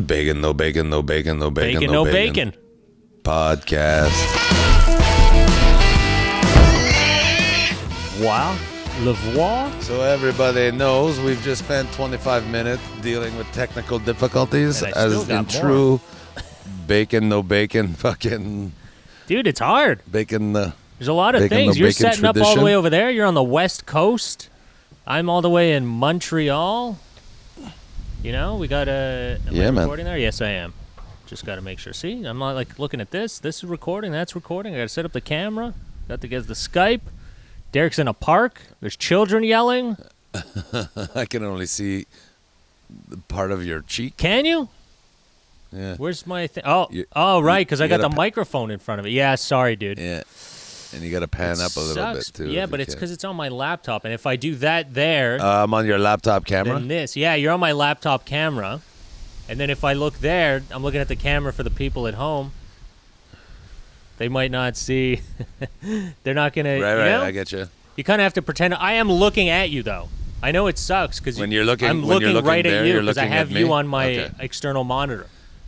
Bacon, no bacon, no bacon, no bacon, Bacon, no bacon. Podcast. Wow. Levoir? So everybody knows we've just spent 25 minutes dealing with technical difficulties And I still as got in more. true bacon, no bacon, fucking Dude, it's hard. bacon. There's a lot of Bacon, things. no You're bacon setting up all the tradition. way over there. You're on the West Coast. I'm all the way in Montreal. You know, we got a... Am Yeah, I man. recording there? Yes, I am. Just got to make sure. See, I'm not like looking at this. This is recording. That's recording. I got to set up the camera. Got to get the Skype. Derek's in a park. There's children yelling. I can only see the part of your cheek. Can you? Yeah. Where's my thing? Oh, You- right, because I you got the gotta microphone in front of it. Yeah, sorry, dude. Yeah. And you got to pan up a little bit, too. Yeah, if but you it's can. because it's on my laptop, and if I do that there, I'm on your laptop camera. then this. Yeah, you're on my laptop camera, and then if I look there, I'm looking at the camera for the people at home. They might not see. They're not gonna. Right, you right. know? I get you. You kind of have to pretend. I am looking at you, though. I know it sucks because When you're looking- I'm when you're looking right there, at you you're because I looking have at you me? on my Okay. external monitor.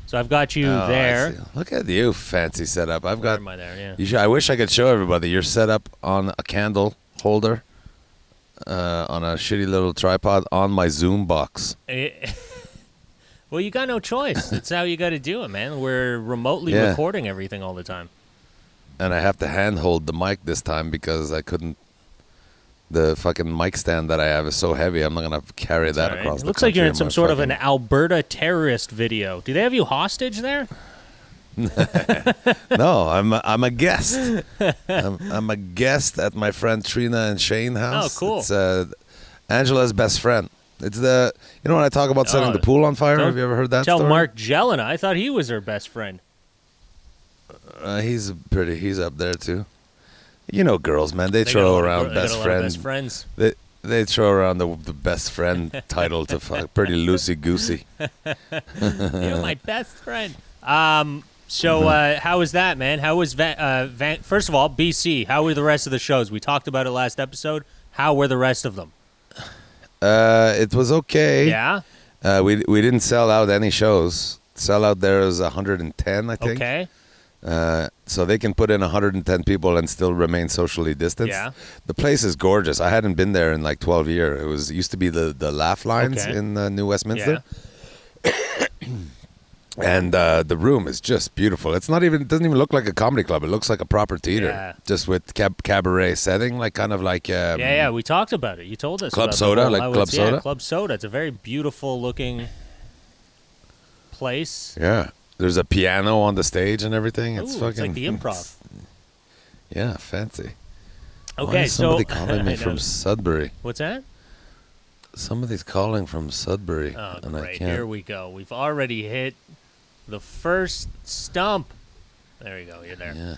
So I've got you Oh, I there. see. Look at you, fancy setup. I've Where got. am I there? You should, I wish I could show everybody. You're set up on a candle holder, on a shitty little tripod on my Zoom box. Yeah. Well, you got no choice. That's how you got to do it, man. We're remotely Yeah. recording everything all the time. And I have to handhold the mic this time because I couldn't. The fucking mic stand that I have is so heavy. I'm not gonna carry that All right. across It the looks like you're country in some my sort of an fucking- Alberta terrorist video. Do they have you hostage there? No, I'm a guest. I'm a guest at my friend Trina and Shane house. Oh, cool. It's Angela's best friend. It's the when I talk about setting Oh, the pool on fire. don't Have you ever heard that Tell story? Mark Jelena. I thought he was her best friend. He's up there too. You know, girls, man, they They throw got a lot of around gr- they got best a lot of friend. best friends. They throw around the best friend title to fuck pretty loosey goosey. You're my best friend. So how was that, man? How was first of all, BC? How were the rest of the shows? We talked about it last episode. How were the rest of them? It was okay. Yeah. We didn't sell out any shows. Sellout there is 110, I think. Okay. So they can put in 110 people and still remain socially distanced. Yeah. The place is gorgeous. I hadn't been there in like 12 years. It used to be the Laugh Lines Okay. in New Westminster. Yeah. And the room is just beautiful. It doesn't even look like a comedy club. It looks like a proper theater, Yeah. just with cabaret setting, like kind of like Yeah. We talked about it. You told us. Club about the Soda, whole- like how Club it's- yeah, Soda? Club Soda. It's a very beautiful looking place. yeah. There's a piano on the stage and everything. It's Ooh, fucking it's like the improv. Yeah, fancy. Why Okay, is so somebody calling me I from know. Sudbury. What's that? Somebody's calling from Sudbury, Oh, and I great. can't. Here we go. We've already hit the first stump. There you go. You're there. Yeah.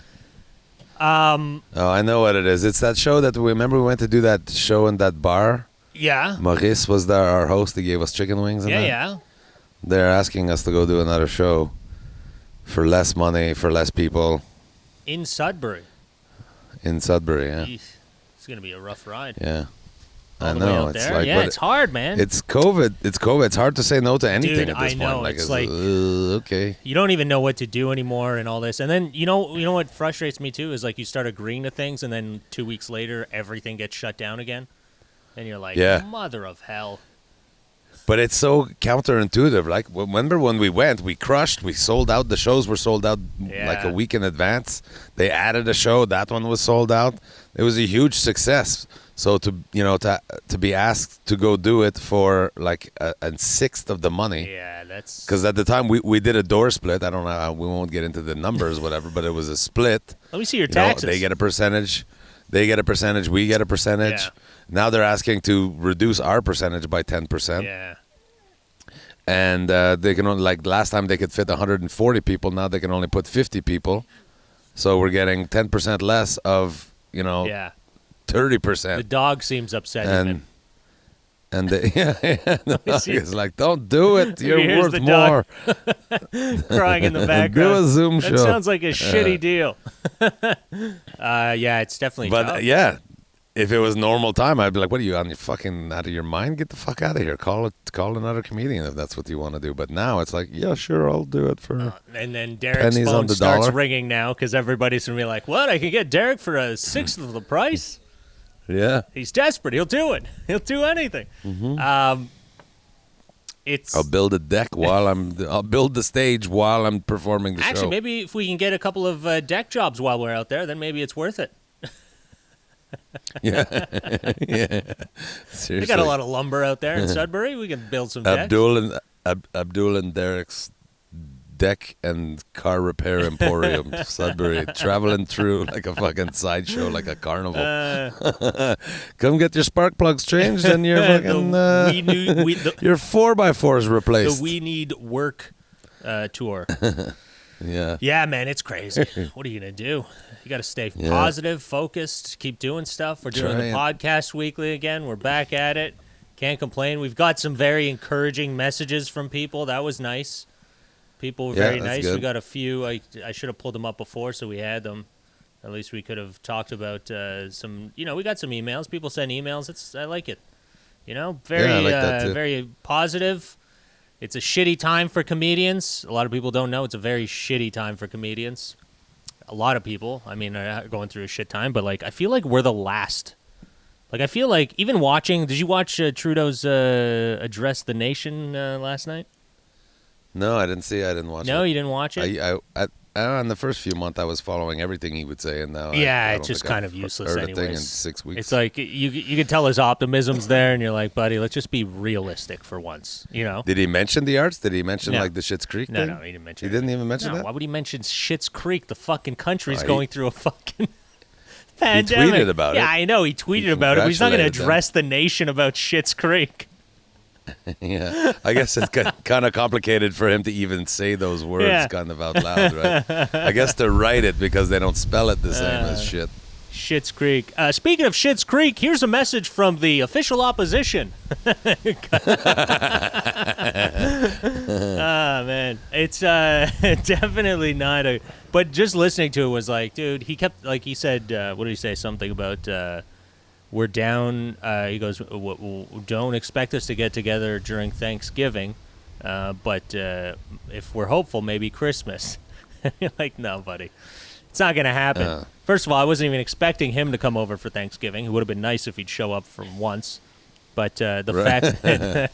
Oh, I know what it is. It's that show that we went to do that show in that bar. Yeah. Maurice was there, our host. He gave us chicken wings. And Yeah, that. yeah. They're asking us to go do another show for less money, for less people In Sudbury. in Sudbury. Yeah, Eesh. It's going to be a rough ride. yeah. All I the way know. out It's there. like, yeah, but it's hard, man. It's COVID. It's hard to say no to anything Dude, at this I know. point. Like It's like- okay. You don't even know what to do anymore and all this. And then, you know what frustrates me too is like you start agreeing to things and then 2 weeks later everything gets shut down again. And you're like, Yeah. mother of hell. But it's so counterintuitive. Like, remember when we went, we crushed, we sold out. The shows were sold out like a Yeah. week in advance. They added a show, that one was sold out. It was a huge success. So to be asked to go do it for like a sixth of the money, Yeah, that's... because at the time we did a door split. I don't know, we won't get into the numbers, whatever, but it was a split. Let me see your You know, taxes. they get a percentage. We get a percentage. Yeah. Now they're asking to reduce our percentage by 10%. Yeah. And they can only, like last time they could fit 140 people. Now they can only put 50 people. So we're getting 10% less of, Yeah. 30%. The dog seems upset. even. And the dog see. is like, don't do it. You're Here's worth the dog. more. Crying in the Do background. a Zoom show. That sounds like a shitty deal. Yeah, it's definitely But tough. yeah, if it was normal time, I'd be like, "What are you on? Your fucking out of your mind? Get the fuck out of here! Call another comedian if that's what you want to do." But now it's like, "Yeah, sure, I'll do it for." And then Derek's pennies on phone the starts dollar. ringing now because everybody's gonna be like, "What? I can get Derek for a sixth of the price." Yeah, He's desperate. He'll do it. He'll do anything. It's I'll build a deck I'll build the stage while I'm performing the actually show. maybe if we can get a couple of deck jobs while we're out there, then maybe it's worth it. Yeah, yeah. Seriously, We got a lot of lumber out there in Sudbury. We can build some decks. Abdul and Derek's deck and car repair emporium, Sudbury, traveling through like a fucking sideshow, like a carnival. Come get your spark plugs changed and your fucking your 4x4s replaced. The We Need Work tour. Yeah. Yeah, man, it's crazy. What are you going to do? You got to stay positive, focused, keep doing stuff. We're doing the podcast weekly again. We're back at it. Can't complain. We've got some very encouraging messages from people. That was nice. People were very nice. Good. We got a few. I should have pulled them up before so we had them. At least we could have talked about some, we got some emails. People send emails. I like it. Very, I like that too. very positive. It's a shitty time for comedians. A lot of people don't know it's a very shitty time for comedians. A lot of people, are going through a shit time, but I feel like we're the last. I feel like even watching, did you watch Trudeau's address the nation last night? No, I didn't see. I didn't watch it. No, you didn't watch it? In the first few months, I was following everything he would say, and now I it's just kind of useless heard anyways. a thing in 6 weeks. It's like you can tell his optimism's there, and you're like, buddy, let's just be realistic for once, Did he mention the arts? Did he mention No. the Schitt's Creek No, thing? no, he didn't mention He didn't even mention No, that? why would he mention Schitt's Creek? The fucking country's Oh, going through a fucking pandemic. tweeted about it. Yeah, I know. He tweeted about it, but he's not going to congratulated them. address the nation about Schitt's Creek. Yeah, I guess it's kind of complicated for him to even say those words kind of out loud, right? I guess to write it because they don't spell it the same as shit. Schitt's Creek. Speaking of Schitt's Creek, here's a message from the official opposition. Man. It's definitely not a... But just listening to it was like, dude, he kept... he said, what did he say? Something about... we're down. He goes, don't expect us to get together during Thanksgiving, but if we're hopeful, maybe Christmas. You're like, no, buddy. It's not going to happen. First of all, I wasn't even expecting him to come over for Thanksgiving. It would have been nice if he'd show up from once. But the fact that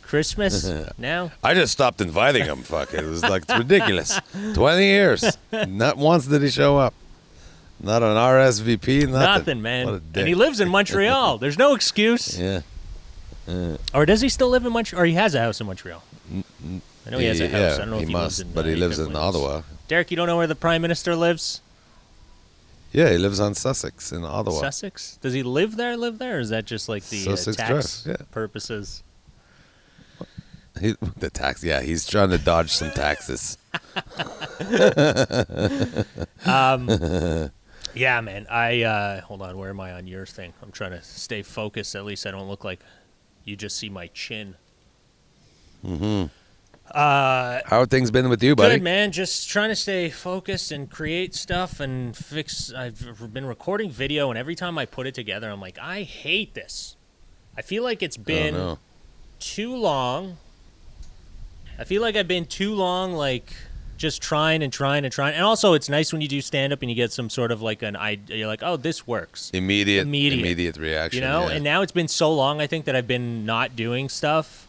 Christmas now? I just stopped inviting him. Fuck it. It was it's ridiculous. 20 years. Not once did he show up. Not an RSVP, Nothing, man. And he lives in Montreal. There's no excuse. Yeah. Or does he still live in Montreal? Or he has a house in Montreal. I know he has a house. I don't know if he must, lives in... but he lives in definitely Ottawa. Derek, you don't know where the Prime Minister lives? Yeah, he lives on Sussex in Ottawa. Sussex? Does he live there, or is that just like the Sussex tax Drive, yeah. purposes? The tax, yeah, he's trying to dodge some taxes. Yeah, man. I hold on. Where am I on your thing? I'm trying to stay focused. At least I don't look like you just see my chin. Mm-hmm. How have things been with you, buddy? Good, man. Just trying to stay focused and create stuff and fix. I've been recording video, and every time I put it together, I'm like, I hate this. I feel like it's been too long. I feel like I've been too long, just trying. And also, it's nice when you do stand-up and you get some sort of an idea. You're like, oh, this works. Immediate reaction. Yeah. And now it's been so long, I think, that I've been not doing stuff.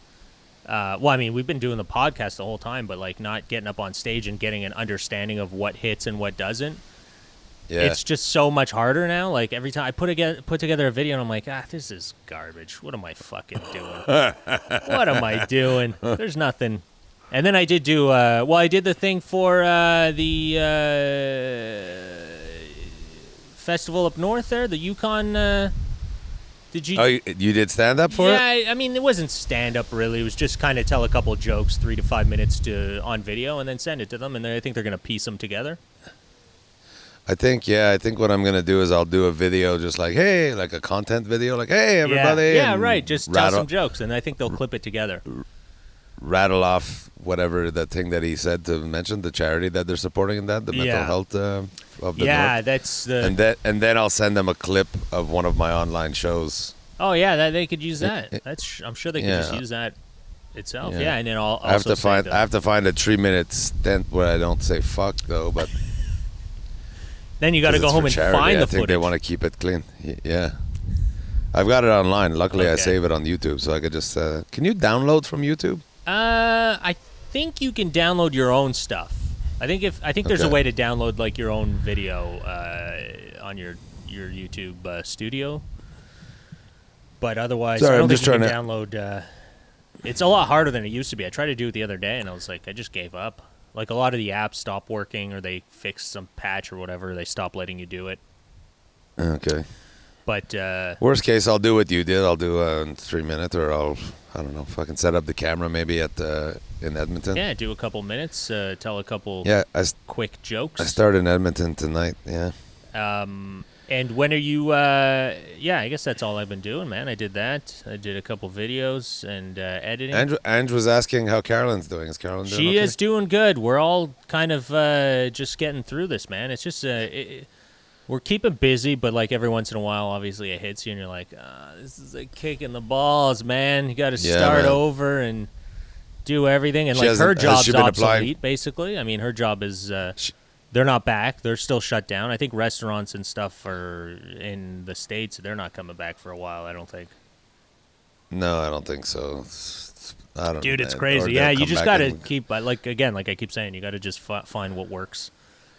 We've been doing the podcast the whole time, but not getting up on stage and getting an understanding of what hits and what doesn't. Yeah. It's just so much harder now. Every time I put together a video and I'm like, this is garbage. What am I fucking doing? What am I doing? There's nothing. And then I did do, I did the thing for the festival up north there, the Yukon. Did you? Oh, you did stand up for it? Yeah, it wasn't stand up really. It was just kind of tell a couple jokes, 3 to 5 minutes on video, and then send it to them. And then I think they're gonna piece them together. I think what I'm gonna do is I'll do a video just hey, like a content video, hey everybody. Yeah, right. Just tell some jokes, and I think they'll clip it together. Rattle off whatever the thing that he said to mention, the charity that they're supporting in that, the mental Yeah. health of the Yeah, North. that's the. And then I'll send them a clip of one of my online shows. Oh yeah, they could use that. I'm sure they could just Yeah. use that itself. Yeah. Yeah, and then I'll I have also to say find the- I have to find a 3-minute stint where I don't say fuck though, but Then you got to 'cause go it's home for and charity. find I the think footage. they want to keep it clean. Yeah. I've got it online. Luckily, I Okay. save it on YouTube, so I could just. Can you download from YouTube? I think you can download your own stuff. I think there's a Okay. way to download like your own video on your YouTube studio. But otherwise, Sorry, I don't I'm think just you can trying download. It's a lot harder than it used to be. I tried to do it the other day, and I was like, I just gave up. Like a lot of the apps stopped working, or they fixed some patch or whatever. They stopped letting you do it. Okay. But Worst case, I'll do what you did. I'll do in 3 minutes, or I don't know, fucking set up the camera maybe at in Edmonton. yeah, do a couple minutes, tell a couple Yeah, quick jokes. I start in Edmonton tonight. Yeah. And when are you? Yeah, I guess that's all I've been doing, man. I did that. I did a couple videos and editing. Andrew was asking how Carolyn's doing. Is Carolyn doing She okay? is doing good. We're all kind of just getting through this, man. It's just we're keeping busy, but like every once in a while, obviously it hits you, and you're like, this is a kick in the balls, man. You got to Yeah, start man. over and do everything. And She like her hasn't- has she job's been obsolete, applying? basically. I mean, her job is. She- They're not back. They're still shut down. I think restaurants and stuff are in the States. They're not coming back for a while, I don't think. No, I don't think so. I don't know. Dude, it's man. Or crazy. they'll Yeah, you come just back got to and- keep, like I keep saying, you got to just find what works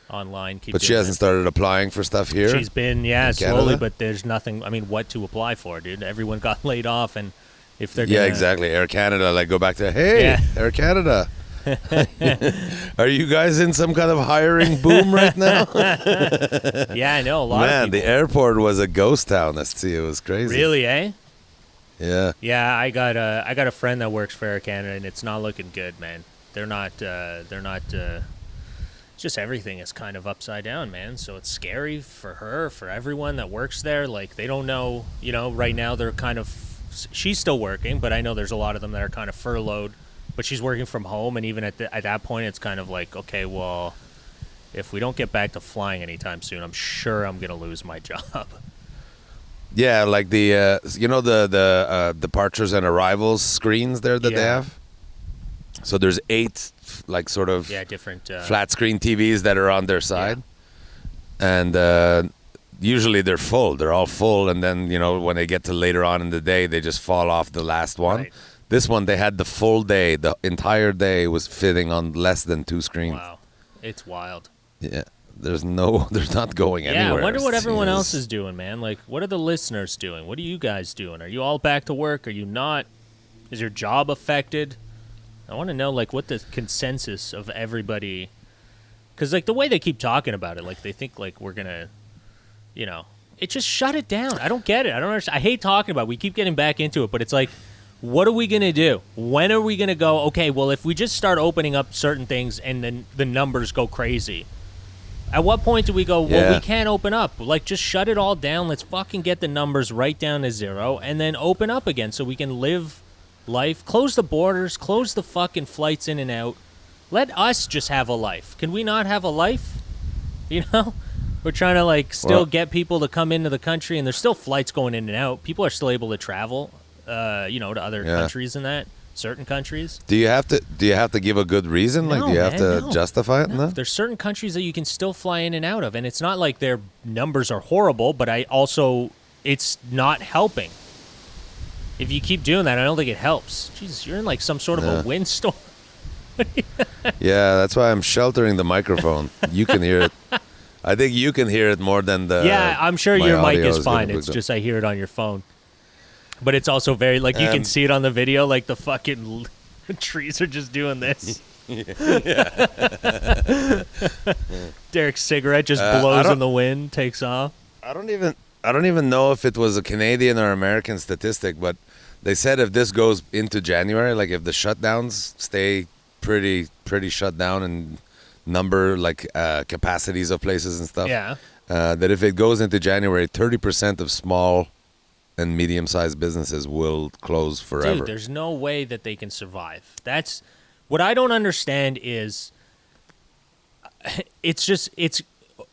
online. Keep But she doing hasn't it. started applying for stuff here. She's been, in slowly, Canada? but there's nothing. I mean, what to apply for, dude? Everyone got laid off, and if they're Yeah, gonna, exactly. Air Canada, like go back to hey, Yeah. Air Canada. Are you guys in some kind of hiring boom right now? Yeah, I know a lot Man, of the people. airport was a ghost town. I see, it was crazy. Really, eh? Yeah. Yeah, I got a friend that works for Air Canada, and it's not looking good, man. They're not. Just everything is kind of upside down, man. So it's scary for her, for everyone that works there. Like they don't know, right now they're kind of. She's still working, but I know there's a lot of them that are kind of furloughed. But she's working from home, and even at that point, it's kind of like, okay, well, if we don't get back to flying anytime soon, I'm sure I'm gonna lose my job. Yeah, like the the departures and arrivals screens there that they Yeah. have. So there's 8 like sort of Yeah, different. flat screen TVs that are on their side, and usually they're full. They're all full, and then when they get to later on in the day, they just fall off the last one. Right. This one they had the full day. The entire day was fitting on less than 2 screens. Wow, it's wild. Yeah, there's not going Yeah, anywhere. I wonder what everyone It's- else is doing, man. Like, what are the listeners doing? What are you guys doing? Are you all back to work? Are you not? Is your job affected? I want to know, like, what the consensus of everybody... Because, like, the way they keep talking about it, like, they think, like, we're going to, it just shut it down. I don't get it. I don't understand. I hate talking about it. We keep getting back into it, but it's like, what are we going to do? When are we going to go, okay, well, if we just start opening up certain things and then the numbers go crazy... At what point do we go, well, Yeah. we can't open up? Like, just shut it all down. Let's fucking get the numbers right down to 0 and then open up again so we can live life. Close the borders. Close the fucking flights in and out. Let us just have a life. Can we not have a life? We're trying to, like, still Well- get people to come into the country, and there's still flights going in and out. People are still able to travel, to other Yeah. countries and that. Certain countries. Do you have to give a good reason? Like, No, do you have man, to no. justify it? No, No. there's certain countries that you can still fly in and out of, and it's not like their numbers are horrible, but it's not helping. If you keep doing that, I don't think it helps. Jesus, you're in like some sort of Yeah. a windstorm. Yeah, that's why I'm sheltering the microphone. You can hear it. I think you can hear it more than the. Yeah, I'm sure my your mic audio is gonna fine. pick It's up. just I hear it on your phone. But it's also very, like, you can And- see it on the video, like the fucking trees are just doing this. Derek's cigarette just I blows don't- in the wind, takes off. I don't even know if it was a Canadian or American statistic, but they said if this goes into January, like if the shutdowns stay pretty shut down and number like capacities of places and stuff, Yeah. that if it goes into January, 30% of small and medium-sized businesses will close forever. Dude, there's no way that they can survive. What I don't understand is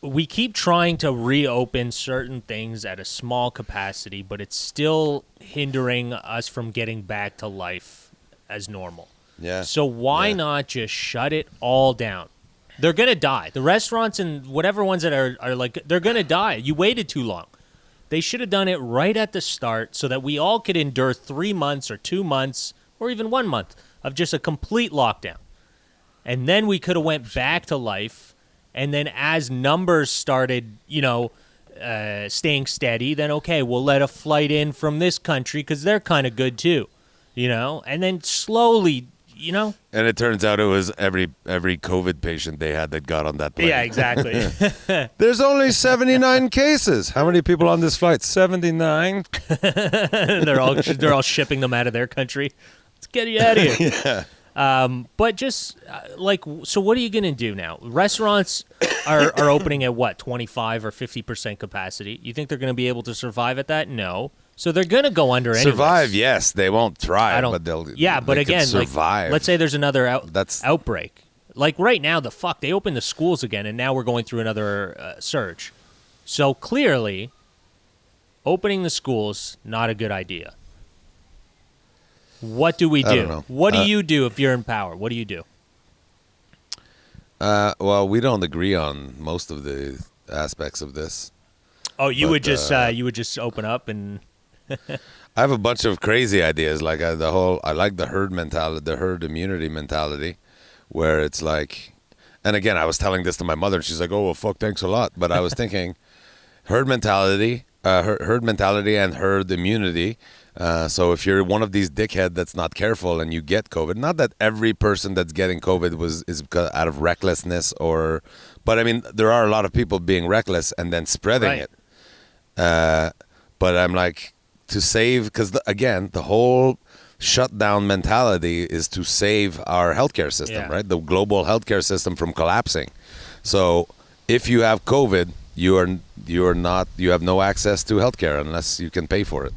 we keep trying to reopen certain things at a small capacity, but it's still hindering us from getting back to life as normal. Yeah. So why not just shut it all down? They're going to die. The restaurants and whatever ones that are like, they're going to die. You waited too long. They should have done it right at the start so that we all could endure 3 months or 2 months or even 1 month of just a complete lockdown. And then we could have went back to life. And then as numbers started, staying steady, then, okay, we'll let a flight in from this country because they're kind of good too, And then slowly, And it turns out it was every COVID patient they had that got on that plane. Yeah, exactly. There's only 79 cases. How many people on this flight? 79. They're all shipping them out of their country. Let's get you out of here. Yeah. But just so what are you going to do now? Restaurants are opening at what, 25 or 50% capacity? You think they're going to be able to survive at that? No. So they're going to go under anyways. Survive, yes. They won't thrive, but they'll again, survive. Let's say there's another outbreak. Like right now, they opened the schools again, and now we're going through another surge. So clearly, opening the schools, not a good idea. What do we do? I don't know. What do you do if you're in power? What do you do? Well, we don't agree on most of the aspects of this. Oh, you would just open up and. I have a bunch of crazy ideas, like I like the herd mentality, the herd immunity mentality, where it's like, and again, I was telling this to my mother, and she's like, "Oh, well, fuck, thanks a lot." But I was thinking, herd mentality and herd immunity. So if you're one of these dickhead that's not careful and you get COVID, not that every person that's getting COVID is out of recklessness but I mean, there are a lot of people being reckless and then spreading it. But I'm like, to save, because again, the whole shutdown mentality is to save our healthcare system, right? The global healthcare system from collapsing. So if you have COVID, you have no access to healthcare unless you can pay for it.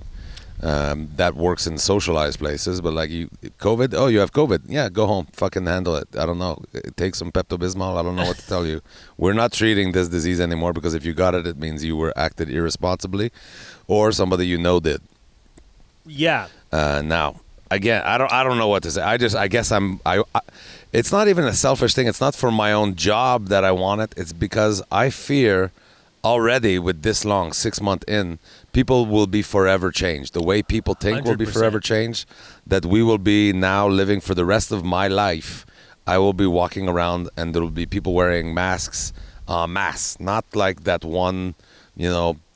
That works in socialized places, but like COVID, you have COVID. Yeah, go home. Fucking handle it. I don't know. Take some Pepto-Bismol. I don't know what to tell you. We're not treating this disease anymore because if you got it, it means you were acted irresponsibly or somebody did. Yeah. Now, again, I don't know what to say. I guess it's not even a selfish thing. It's not for my own job that I want it. It's because I fear already with this long, 6 month in, people will be forever changed. The way people think 100%. Will be forever changed. That we will be now living for the rest of my life. I will be walking around and there will be people wearing masks en masse. Not like that one,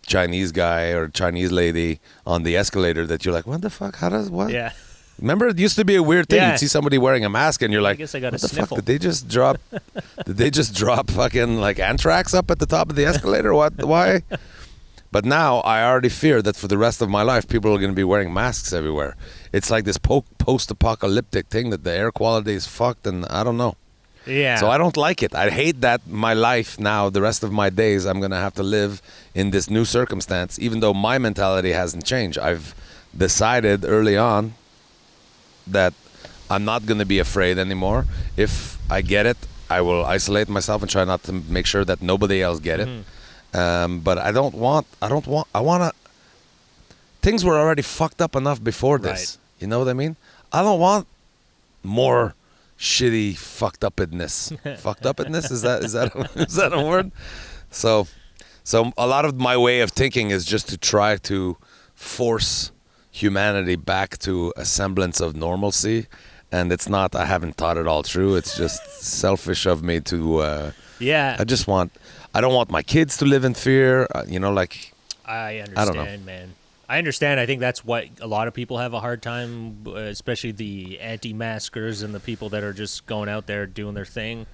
Chinese guy or Chinese lady on the escalator that you're like, what the fuck? What? Yeah. Remember, it used to be a weird thing. You'd see somebody wearing a mask, and you're like, I guess I got what a the sniffle. fuck? Did they just drop fucking like anthrax up at the top of the escalator? What? Why? But now I already fear that for the rest of my life, people are going to be wearing masks everywhere. It's like this post-apocalyptic thing that the air quality is fucked, and I don't know. Yeah. So I don't like it. I hate that my life now, the rest of my days, I'm going to have to live in this new circumstance, even though my mentality hasn't changed. I've decided early on that I'm not going to be afraid anymore. If I get it, I will isolate myself and try not to make sure that nobody else get it. But I want to, things were already fucked up enough before this. Right. You know what I mean? I don't want more shitty fucked upness. Fucked upness? Is that a word? So a lot of my way of thinking is just to try to force humanity back to a semblance of normalcy, and it's not. I haven't thought it all through. It's just selfish of me to. I don't want my kids to live in fear. I understand, I don't know. Man. I understand. I think that's what a lot of people have a hard time, especially the anti-maskers and the people that are just going out there doing their thing.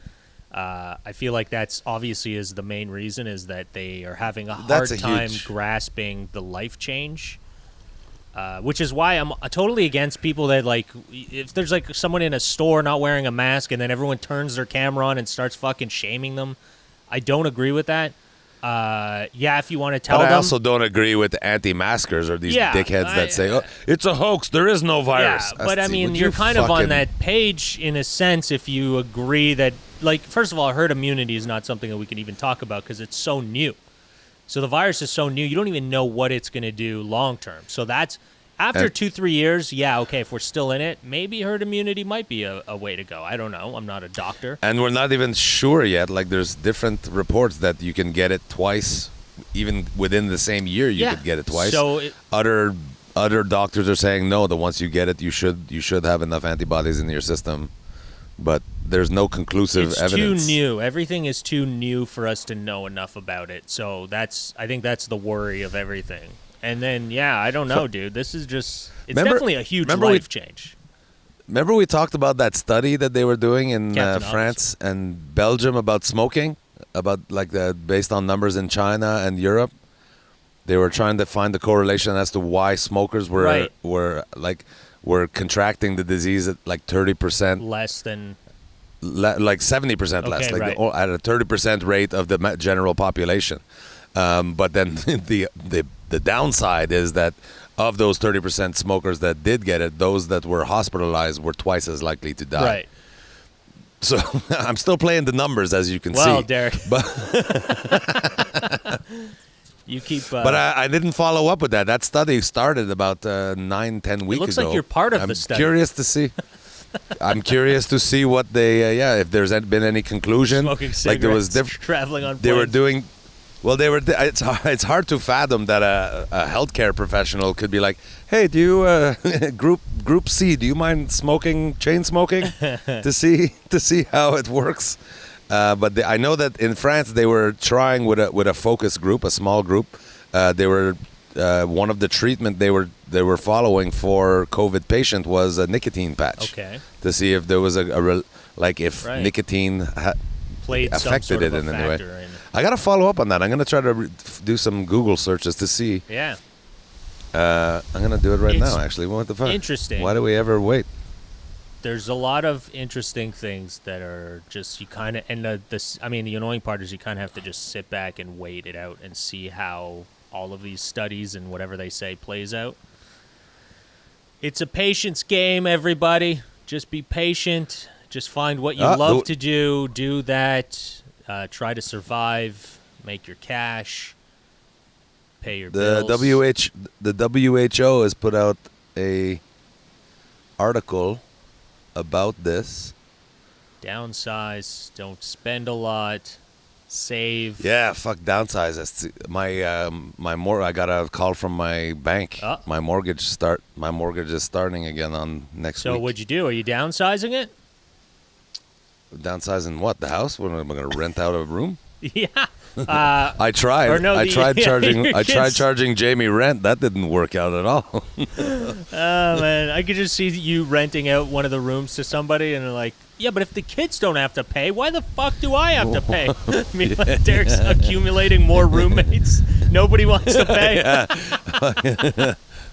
I feel like that's obviously is the main reason is that they are having a hard time grasping the life change. Which is why I'm totally against people that if there's someone in a store not wearing a mask and then everyone turns their camera on and starts fucking shaming them. I don't agree with that. Yeah, if you want to tell But them. I also don't agree with the anti-maskers or these dickheads that say, "Oh, it's a hoax. There is no virus." Yeah, but I mean, you're kind of on that page in a sense if you agree that, like, first of all, herd immunity is not something that we can even talk about because it's so new. So the virus is so new, you don't even know what it's going to do long term. So that's after 2-3 years. Yeah, okay, if we're still in it, maybe herd immunity might be a way to go. I don't know. I'm not a doctor. And we're not even sure yet. Like, there's different reports that you can get it twice, even within the same year. You could get it twice. So other doctors are saying no. That once you get it, you should have enough antibodies in your system. But there's no conclusive evidence. It's too new. Everything is too new for us to know enough about it. So I think that's the worry of everything. And then, I don't know, dude. This is just, it's definitely a huge life change. Remember we talked about that study that they were doing in France and Belgium about smoking? About based on numbers in China and Europe? They were trying to find the correlation as to why smokers were contracting the disease at like 30% less than, like 70% less, at a 30% rate of the general population. But then the downside is that of those 30% smokers that did get it, those that were hospitalized were twice as likely to die. Right. So I'm still playing the numbers, as you can see. Well, Derek. But you keep. But I didn't follow up with that. That study started about 9-10 weeks ago. It looks like you're part of the study. I'm curious to see what they, if there's been any conclusion. Smoking cigarettes, like there was traveling on planes. They were doing. Well, it's hard to fathom that a healthcare professional could be like, "Hey, do you group C? Do you mind chain smoking to see how it works?" But I know that in France they were trying with a focus group, a small group. They were one of the treatment they were following for COVID patient was a nicotine patch. Okay. To see if there was if nicotine played affected it in any way. In I gotta follow up on that. I'm gonna try to do some Google searches to see. Yeah. I'm gonna do it right now. Actually, what the fuck? Interesting. Why do we ever wait? There's a lot of interesting things that are just you kind of the annoying part is you kind of have to just sit back and wait it out and see how all of these studies and whatever they say plays out. It's a patience game, everybody. Just be patient. Just find what you love to do. Do that. Try to survive. Make your cash. Pay your bills. The WHO has put out a article about this. Downsize. Don't spend a lot. Save. Yeah, fuck downsize. I got a call from my bank. My mortgage is starting again on next week. So what'd you do? Are you downsizing it? Downsizing what? The house? What, am I going to rent out a room? Yeah. I tried. I tried charging Jamie rent. That didn't work out at all. Oh man, I could just see you renting out one of the rooms to somebody, and they're like, "Yeah, but if the kids don't have to pay, why the fuck do I have to pay?" I mean, Derek's accumulating more roommates. Nobody wants to pay.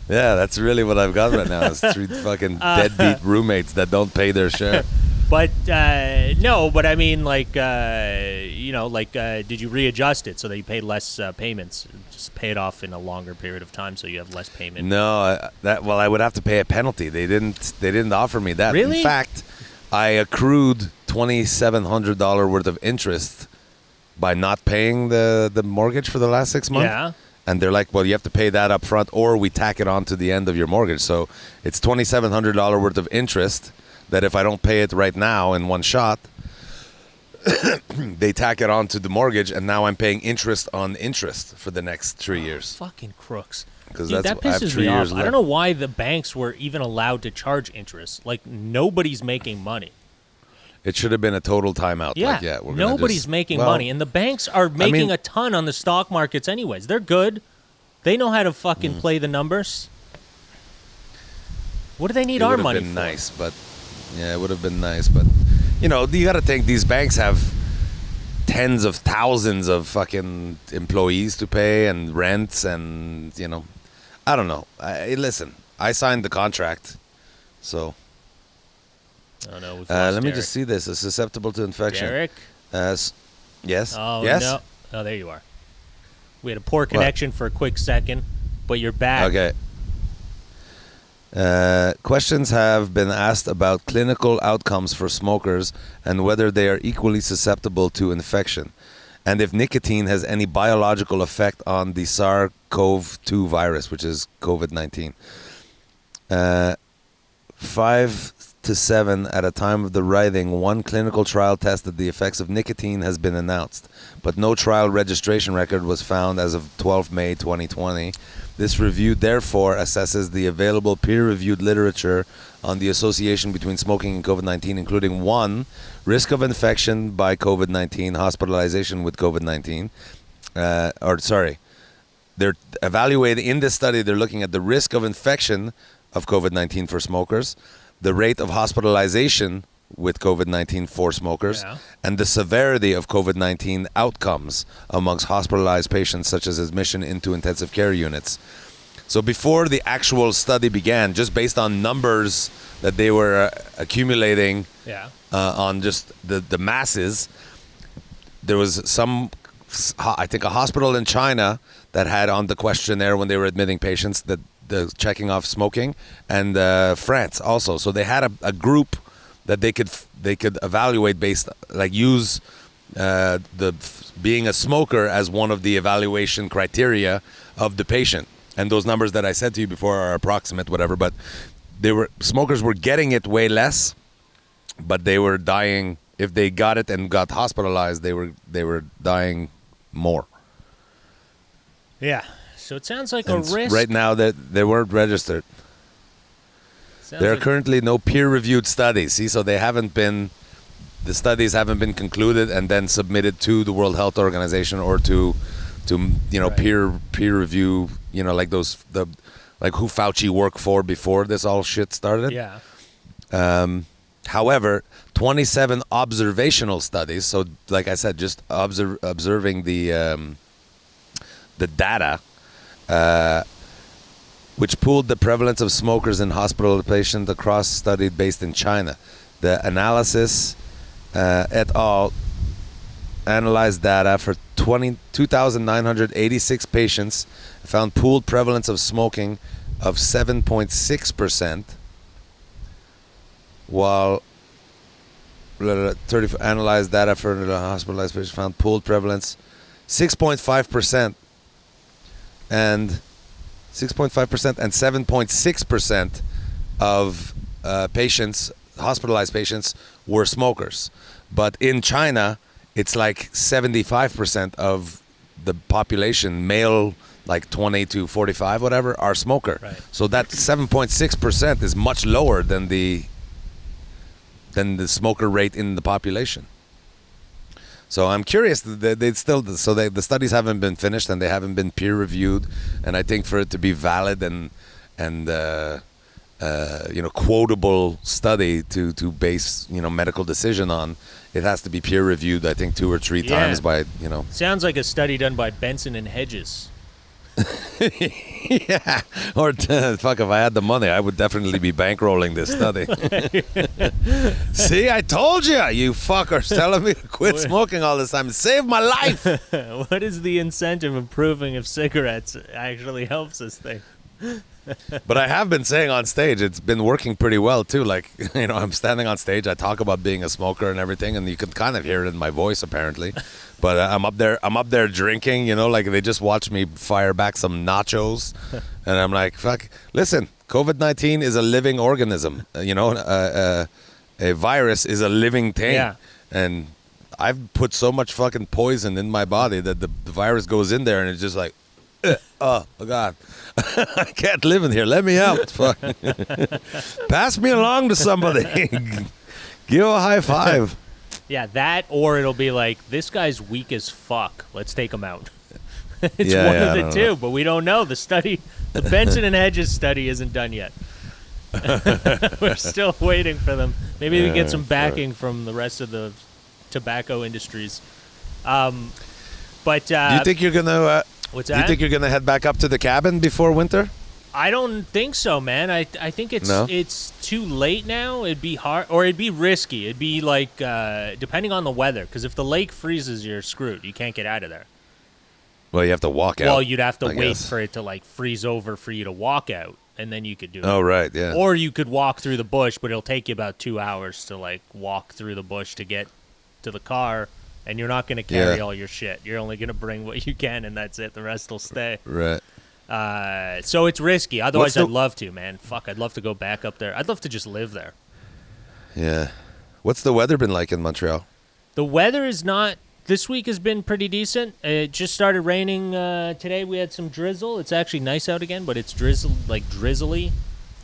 Yeah, that's really what I've got right now. Is 3 fucking deadbeat roommates that don't pay their share. But no, but I mean, did you readjust it so that you paid less payments? Just pay it off in a longer period of time, so you have less payment. No, I would have to pay a penalty. They didn't offer me that. Really? In fact, I accrued $2,700 worth of interest by not paying the mortgage for the last 6 months. Yeah. And they're like, well, you have to pay that up front, or we tack it on to the end of your mortgage. So it's $2,700 worth of interest that if I don't pay it right now in one shot, they tack it on to the mortgage, and now I'm paying interest on interest for the next 3 years. Fucking crooks. Because that pisses me off. I don't know why the banks were even allowed to charge interest. Like, nobody's making money. It should have been a total timeout. Yeah, nobody's making money. And the banks are making a ton on the stock markets anyways. They're good. They know how to fucking play the numbers. What do they need our money for? It would have been nice, but... Yeah, it would have been nice, but... You know, you got to think these banks have tens of thousands of fucking employees to pay and rents and, you know... I don't know. Listen, I signed the contract, so... Oh, no, we've lost let me Derek. just see this. It's susceptible to infection. Derek? Yes. Oh, yes? no. Oh, there you are. We had a poor connection for a quick second, but you're back. Okay. Questions have been asked about clinical outcomes for smokers and whether they are equally susceptible to infection, and if nicotine has any biological effect on the SARS-CoV-2 virus, which is COVID-19. 5 to 7 at a time of the writing, one clinical trial tested the effects of nicotine has been announced, but no trial registration record was found as of 12 May 2020. This review therefore assesses the available peer-reviewed literature on the association between smoking and COVID-19, including 1, risk of infection by COVID-19, hospitalization with COVID-19, they're evaluating, in this study, they're looking at the risk of infection of COVID-19 for smokers, the rate of hospitalization with COVID-19 for smokers, and the severity of COVID-19 outcomes amongst hospitalized patients, such as admission into intensive care units. So before the actual study began, just based on numbers that they were accumulating on just the masses, there was I think a hospital in China that had on the questionnaire when they were admitting patients that the checking off smoking, and France also. So they had a group that they could evaluate based, like, use being a smoker as one of the evaluation criteria of the patient. And those numbers that I said to you before are approximate, whatever. But smokers were getting it way less, but they were dying. If they got it and got hospitalized, they were dying more. Yeah. So it sounds like a risk. Right now, they weren't registered. There are currently no peer-reviewed studies. See, so the studies haven't been concluded and then submitted to the World Health Organization or to peer review. Like who Fauci worked for before this all shit started. Yeah. However, 27 observational studies. So, like I said, just observing the data. Which pooled the prevalence of smokers in hospital patients across studies based in China. The analysis et al. Analyzed data for 2,986 patients, found pooled prevalence of smoking of 7.6%, while analyzed data for the hospitalized patients found pooled prevalence 6.5%. And 6.5% and 7.6% of hospitalized patients, were smokers. But in China, it's like 75% of the population, male, like 20 to 45, whatever, are smoker. Right. So that 7.6% is much lower than the smoker rate in the population. So I'm curious. The studies haven't been finished and they haven't been peer reviewed. And I think for it to be valid and quotable study to base medical decision on, it has to be peer reviewed. I think 2 or 3 times by Sounds like a study done by Benson and Hedges. Yeah, or fuck, if I had the money, I would definitely be bankrolling this study. See, I told you, you fuckers, telling me to quit smoking all this time. It saved my life. What is the incentive of proving if cigarettes actually helps this thing? But I have been saying on stage, it's been working pretty well too. Like, I'm standing on stage, I talk about being a smoker and everything, and you can kind of hear it in my voice apparently. But I'm up there drinking, like they just watched me fire back some nachos, and I'm like, fuck, listen, COVID-19 is a living organism, a virus is a living thing, and I've put so much fucking poison in my body that the virus goes in there and it's just like, oh God, I can't live in here. Let me out. Fuck. Pass me along to somebody. Give a high five. Yeah, that, or it'll be like, this guy's weak as fuck. Let's take him out. It's one of the two, but we don't know. The Benson and Hedges study isn't done yet. We're still waiting for them. Maybe we get some backing from the rest of the tobacco industries. But do you think you're gonna? What's do that? you think you're gonna head back up to the cabin before winter? I don't think so, man. I think it's too late now. It'd be hard, or it'd be risky. It'd be like depending on the weather. Because if the lake freezes, you're screwed. You can't get out of there. Well, you have to walk out. Well, you'd have to I wait guess. for it to like freeze over for you to walk out, and then you could do it. Oh, right, yeah. Or you could walk through the bush, but it'll take you about 2 hours to like walk through the bush to get to the car, and you're not going to carry all your shit. You're only going to bring what you can, and that's it. The rest will stay. Right. So it's risky. Otherwise, What's I'd love to, man. Fuck, I'd love to go back up there. I'd love to just live there. Yeah. What's the weather been like in Montreal? The weather is not. This week has been pretty decent. It just started raining today. We had some drizzle. It's actually nice out again, but it's drizzly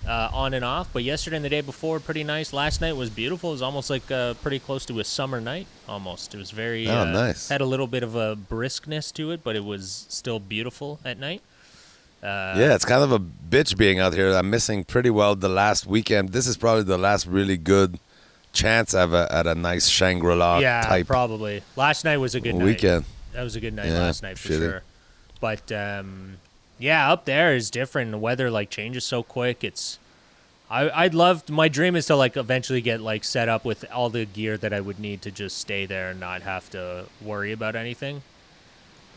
on and off. But yesterday and the day before, pretty nice. Last night was beautiful. It was almost like pretty close to a summer night. Almost. It was very nice. Had a little bit of a briskness to it, but it was still beautiful at night. Yeah, it's kind of a bitch being out here. I'm missing pretty well the last weekend. This is probably the last really good chance at a nice Shangri-La type probably. Last night was a good weekend. night. That was a good night Yeah, last night for shitty. sure. But yeah, up there is different. The weather like changes so quick. I'd love. My dream is to like eventually get like set up with all the gear that I would need to just stay there and not have to worry about anything.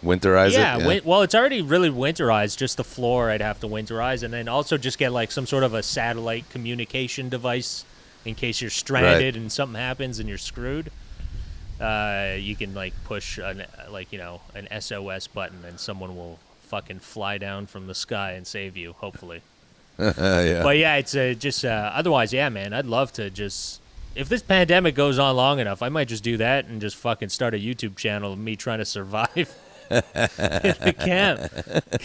Winterize it? Yeah. Well, it's already really winterized. Just the floor I'd have to winterize, and then also just get like some sort of a satellite communication device in case you're stranded and something happens and you're screwed. You can like push an SOS button and someone will fucking fly down from the sky and save you, hopefully. Yeah. But yeah, it's just otherwise, yeah, man, I'd love to just. If this pandemic goes on long enough, I might just do that and just fucking start a YouTube channel of me trying to survive in the camp.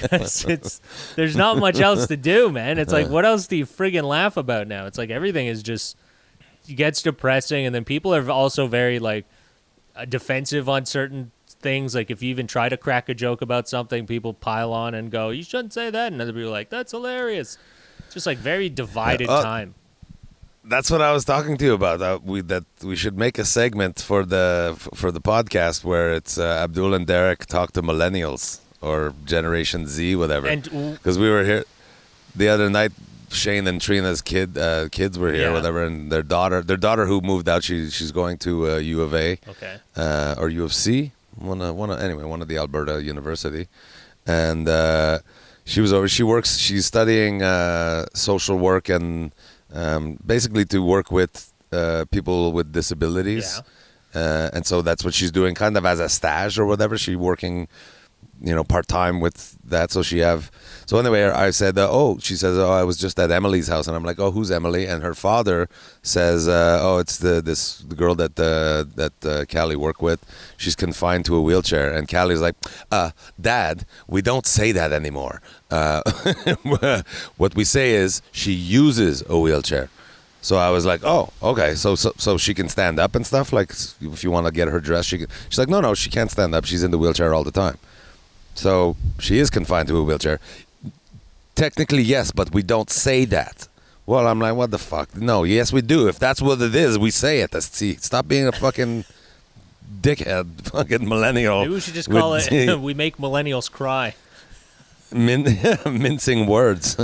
'Cause there's not much else to do, man. It's like, what else do you friggin' laugh about now? It's like everything is just gets depressing, and then people are also very like defensive on certain things. Like if you even try to crack a joke about something, people pile on and go, "You shouldn't say that," and other people are like, "That's hilarious." It's just like very divided time. That's what I was talking to you about. That we should make a segment for the podcast where it's Abdul and Derek talk to millennials or Generation Z, whatever. Because we were here the other night, Shane and Trina's kids were here, whatever, and their daughter who moved out, she's going to U of A, or U of C, one of the Alberta University, and she was over. She's studying social work and. Basically to work with people with disabilities. And so that's what she's doing kind of as a stage or whatever. She's working, part-time with that. So anyway, I said, she says, I was just at Emily's house. And I'm like, who's Emily? And her father says, it's the girl that Callie worked with. She's confined to a wheelchair. And Callie's like, Dad, we don't say that anymore. What we say is she uses a wheelchair. So I was like, oh, okay. So she can stand up and stuff. Like if you want to get her dressed, she can. She's like, no, she can't stand up. She's in the wheelchair all the time. So she is confined to a wheelchair. Technically, yes, but we don't say that. Well, I'm like, what the fuck? No, yes, we do. If that's what it is, we say it. See, stop being a fucking dickhead, fucking millennial. Maybe we should just call it, we make millennials cry. Mincing words.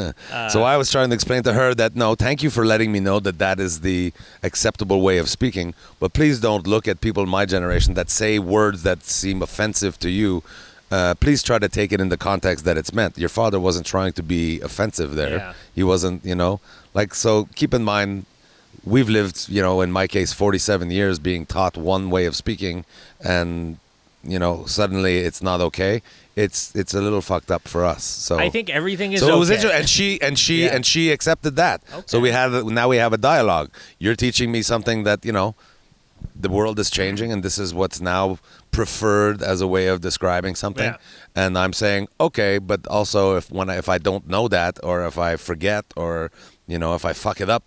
So I was trying to explain to her that, no, thank you for letting me know that is the acceptable way of speaking, but please don't look at people in my generation that say words that seem offensive to you. Please try to take it in the context that it's meant. Your father wasn't trying to be offensive there. Yeah. He wasn't, so keep in mind, we've lived, in my case, 47 years being taught one way of speaking, and, suddenly it's not okay. It's a little fucked up for us. So I think everything is so okay. it was interesting, and she accepted that. Okay. So now we have a dialogue. You're teaching me something that the world is changing, and this is what's now preferred as a way of describing something. Yeah. And I'm saying okay, but also if I don't know that, or if I forget, or if I fuck it up,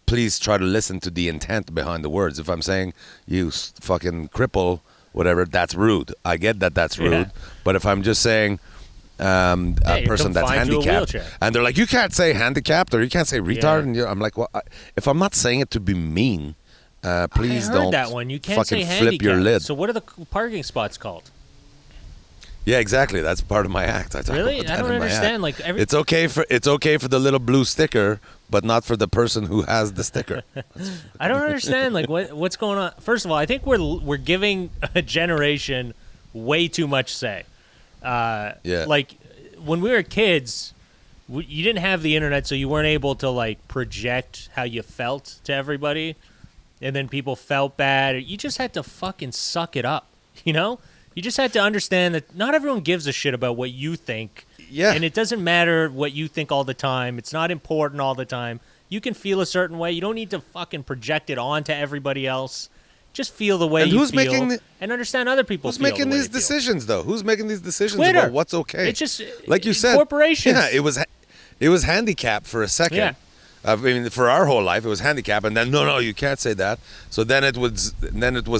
please try to listen to the intent behind the words. If I'm saying you fucking cripple, whatever, that's rude. I get that that's rude. Yeah. But if I'm just saying a person that's handicapped, and they're like, you can't say handicapped, or you can't say retard, and I'm like, well, if I'm not saying it to be mean, please I heard don't that one. You can't fucking say flip your lid. So what are the parking spots called? Yeah, exactly. That's part of my act. I talk Really? about I that don't in my understand. act. Like it's okay for the little blue sticker, but not for the person who has the sticker. I don't understand. Like what's going on? First of all, I think we're giving a generation way too much say. Yeah. Like when we were kids, you didn't have the internet, so you weren't able to like project how you felt to everybody, and then people felt bad. You just had to fucking suck it up, you know? You just had to understand that not everyone gives a shit about what you think. Yeah. And it doesn't matter what you think all the time. It's not important all the time. You can feel a certain way. You don't need to fucking project it onto everybody else. Just feel the way And you who's feel making and understand other people Who's feel making the way these they feel. decisions, though? Who's making these decisions Twitter. about what's okay? It's just like you said, corporations. Yeah, it was handicapped for a second. Yeah. I mean, for our whole life, it was handicapped, and then no, you can't say that. So then it was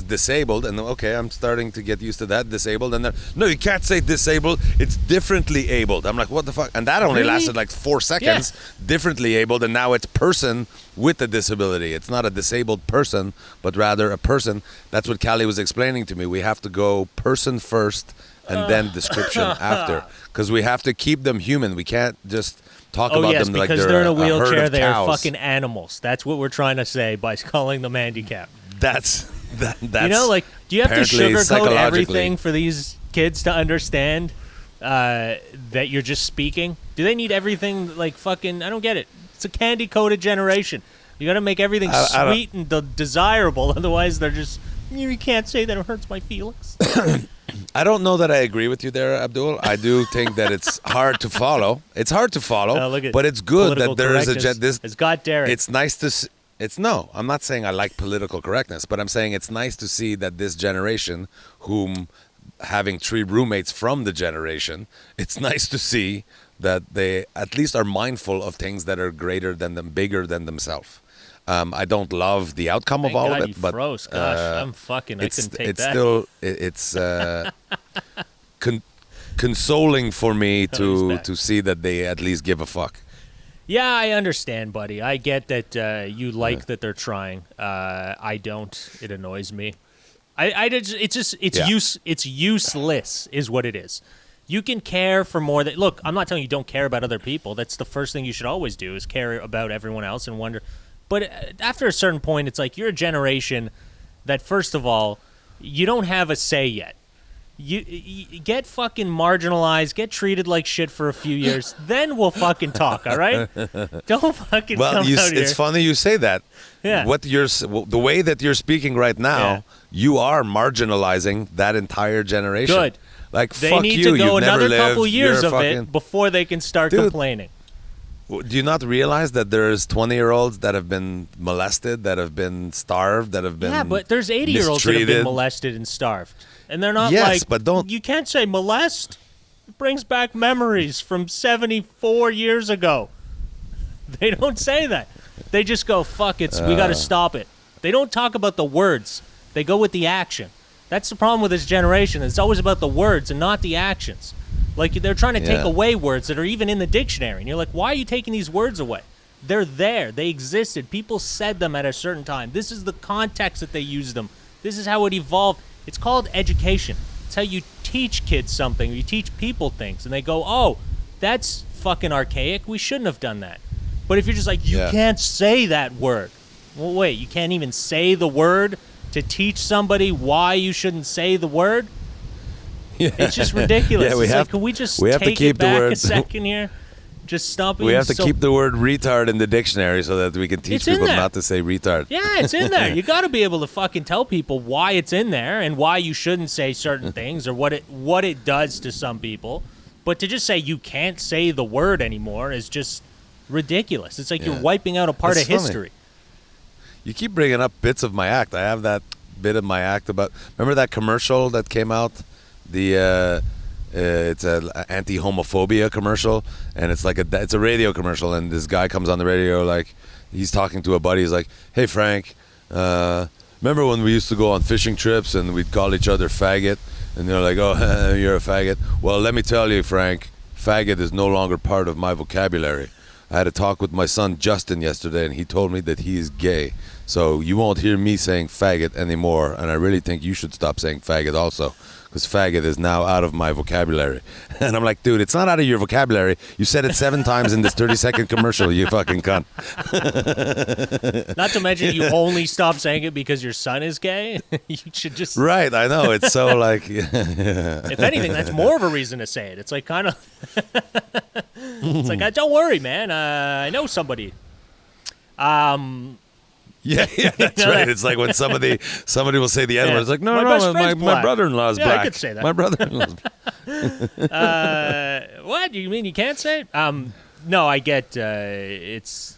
disabled, and okay, I'm starting to get used to that, disabled, and then no, you can't say disabled. It's differently abled. I'm like, what the fuck? And that only Really? lasted like 4 seconds. Yeah. Differently abled, and now it's person with a disability. It's not a disabled person, but rather a person. That's what Callie was explaining to me. We have to go person first, and then description after, because we have to keep them human. We can't just talk about them like because they're in a herd wheelchair. of They're cows. fucking animals. That's what we're trying to say by calling them handicapped. That's You know, like, do you have to apparently sugarcoat psychologically- everything for these kids to understand that you're just speaking? Do they need everything like fucking? I don't get it. It's a candy coated generation. You got to make everything I don't- sweet and desirable. Otherwise, they're just you can't say that it hurts my feelings. I don't know that I agree with you there, Abdul. I do think that it's hard to follow. It's hard to follow, Look at but it's good political that there is correctness. this. It's got Derek. It's nice to. It's no. I'm not saying I like political correctness, but I'm saying it's nice to see that this generation, whom having 3 roommates from the generation, it's nice to see that they at least are mindful of things that are greater than them, bigger than themselves. I don't love the outcome of all God, of you it, but froze. Gosh, I'm fucking. I couldn't take it's that. still it's consoling for me That was bad. to see that they at least give a fuck. Yeah, I understand, buddy. I get that you like that they're trying. I don't. It annoys me. Yeah. It's useless, is what it is. You can care for more than look. I'm not telling you don't care about other people. That's the first thing you should always do is care about everyone else and wonder. But after a certain point, it's like you're a generation that, first of all, you don't have a say yet. You get fucking marginalized, get treated like shit for a few years, then we'll fucking talk, all right? Don't fucking come out here. It's funny you say that. Yeah. The way that you're speaking right now, Yeah. you are marginalizing that entire generation. Good. Like, They fuck need you. to go You've never another couple lived. years You're of fucking, it before they can start Dude. complaining. Do you not realize that there's 20-year-olds that have been molested, that have been starved, that have been Yeah, but there's 80-year-olds that have been mistreated? molested and starved. And they're not Yes, like, but don't- you can't say molest. It brings back memories from 74 years ago. They don't say that. They just go, fuck it, we got to stop it. They don't talk about the words. They go with the action. That's the problem with this generation. It's always about the words and not the actions. Like, they're trying to take Yeah. away words that are even in the dictionary. And you're like, why are you taking these words away? They're there. They existed. People said them at a certain time. This is the context that they used them. This is how it evolved. It's called education. It's how you teach kids something. You teach people things. And they go, oh, that's fucking archaic. We shouldn't have done that. But if you're just like, you Yeah. can't say that word. Well, wait, you can't even say the word to teach somebody why you shouldn't say the word? Yeah. It's just ridiculous. Yeah, we It's have- like, can we just we have to take keep it the back a word- second here? Just stop being We have to so- keep the word retard in the dictionary so that we can teach It's in people there. not to say retard. Yeah, it's in there. You got to be able to fucking tell people why it's in there and why you shouldn't say certain things or what it does to some people. But to just say you can't say the word anymore is just ridiculous. It's like Yeah. you're wiping out a part It's of funny. history. You keep bringing up bits of my act. I have that bit of my act about. Remember that commercial that came out? It's a anti-homophobia commercial, and it's like it's a radio commercial, and this guy comes on the radio like he's talking to a buddy. He's like, "Hey Frank, remember when we used to go on fishing trips and we'd call each other faggot?" And they're like, "Oh, you're a faggot." Well, let me tell you, Frank, faggot is no longer part of my vocabulary. I had a talk with my son Justin yesterday, and he told me that he is gay. So you won't hear me saying faggot anymore, and I really think you should stop saying faggot also, because faggot is now out of my vocabulary. And I'm like, dude, it's not out of your vocabulary. You said it 7 times in this 30-second commercial, you fucking cunt. Not to mention you only stop saying it because your son is gay. You should just... Right, I know. It's so like... If anything, that's more of a reason to say it. It's like kind of... It's like, don't worry, man. I know somebody. Yeah, that's right. It's like when somebody will say the N-word. It's like, no, my brother-in-law's black. I could say that. My brother-in-law's what? You mean you can't say it? No, I get it's...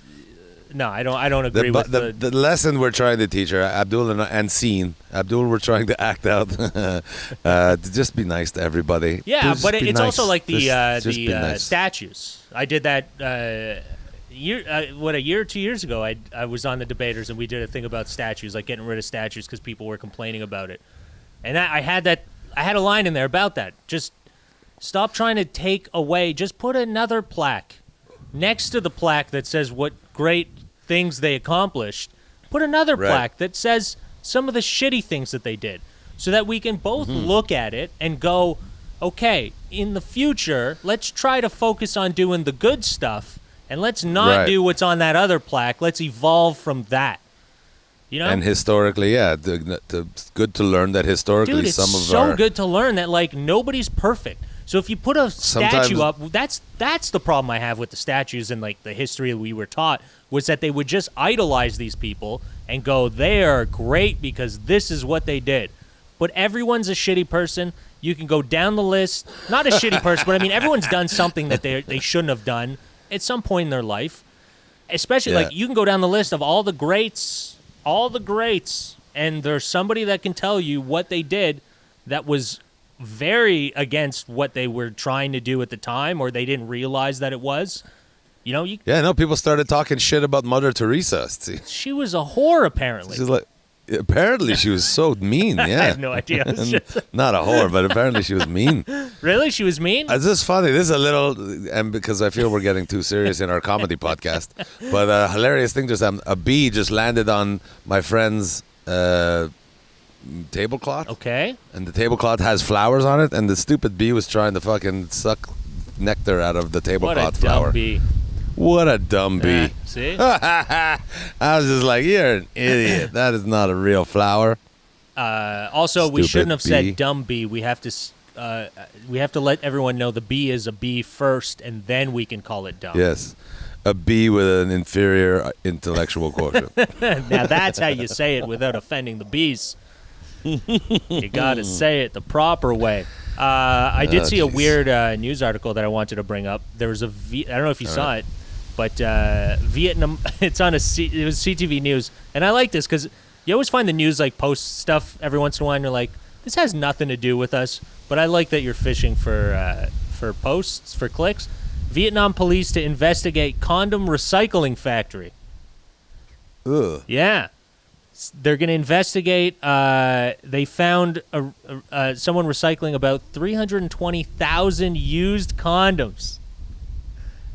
No, I don't agree with the lesson we're trying to teach her, Abdul and Seguin. Abdul, we're trying to act out to just be nice to everybody. Yeah, Just but be it's nice. also like Just be the nice. statues. I did that a year or 2 years ago. I was on the debaters and we did a thing about statues, like getting rid of statues because people were complaining about it. And I had a line in there about that. Just stop trying to take away. Just put another plaque next to the plaque that says what great things they accomplished. Put another plaque that says some of the shitty things that they did, so that we can both look at it and go, okay, in the future, let's try to focus on doing the good stuff, and let's not do what's on that other plaque. Let's evolve from that. You know? And historically, yeah, it's good to learn that historically, dude, it's some of so good to learn that like nobody's perfect. So if you put a statue up, that's the problem I have with the statues and like the history we were taught, was that they would just idolize these people and go, they are great because this is what they did. But everyone's a shitty person. You can go down the list, not a shitty person, but I mean everyone's done something that they shouldn't have done at some point in their life. Especially like you can go down the list of all the greats, and there's somebody that can tell you what they did that was very against what they were trying to do at the time, or they didn't realize that it was. You know, people started talking shit about Mother Teresa. See? She was a whore, apparently. She's like, apparently she was so mean. Yeah, I have no idea. Not a whore, but apparently she was mean. Really, she was mean? It's just funny. This is a little, and because I feel we're getting too serious in our comedy podcast, but a hilarious thing just happened. A bee just landed on my friend's tablecloth. Okay. And the tablecloth has flowers on it, and the stupid bee was trying to fucking suck nectar out of the tablecloth flower. What a dumb bee. What a dumb bee. See? I was just like, you're an idiot. That is not a real flower. Also, we Stupid shouldn't have bee. said dumb bee. We have to let everyone know the bee is a bee first, and then we can call it dumb. Yes. A bee with an inferior intellectual quotient. Now that's how you say it without offending the bees. You gotta say it the proper way. I did see a weird news article that I wanted to bring up. There was I don't know if you saw it, but Vietnam. It's on it was CTV News, and I like this because you always find the news like post stuff every once in a while, and you're like, this has nothing to do with us. But I like that you're fishing for posts, for clicks. Vietnam police to investigate condom recycling factory. Ugh. Yeah. They're going to investigate. They found someone recycling about 320,000 used condoms.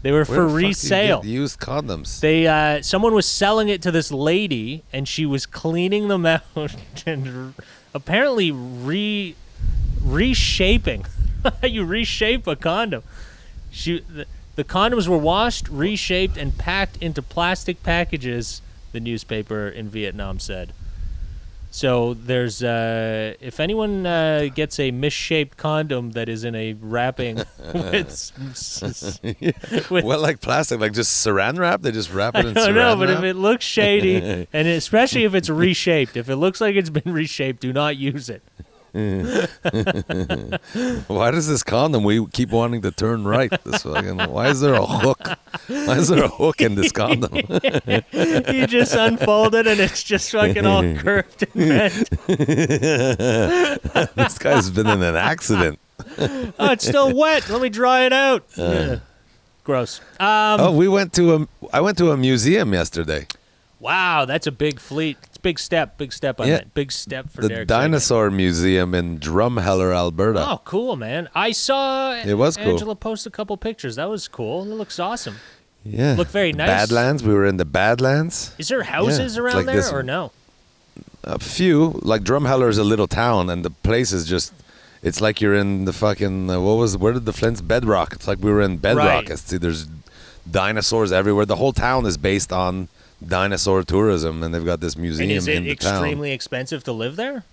They were for resale. Used condoms. They someone was selling it to this lady, and she was cleaning them out and apparently reshaping. You reshape a condom. The condoms were washed, reshaped, and packed into plastic packages, the newspaper in Vietnam said. So there's, if anyone gets a misshaped condom that is in a wrapping Well, like plastic, like just saran wrap? They just wrap it in saran wrap? I don't know, but if it looks shady, and especially if it's reshaped, if it looks like it's been reshaped, do not use it. Why does this condom we keep wanting to turn right? Why is there a hook? Why is there a hook in this condom? You just unfold it and it's just fucking all curved and bent. This guy's been in an accident. Oh, it's still wet. Let me dry it out. Gross. I went to a museum yesterday. Wow, that's a big fleet. It's a big step on that. Big step for the Derek Dinosaur Museum in Drumheller, Alberta. Oh, cool, man. I saw It was cool. Angela post a couple pictures. That was cool. It looks awesome. Yeah. Look very nice. Badlands. We were in the Badlands. Is there houses Yeah, it's around like there this- or no? A few. Like Drumheller is a little town, and the place is just. It's like you're in the fucking. Where did the Flints? Bedrock. It's like we were in Bedrock. Right. There's dinosaurs everywhere. The whole town is based on dinosaur tourism, and they've got this museum And is it in the town. extremely expensive to live there?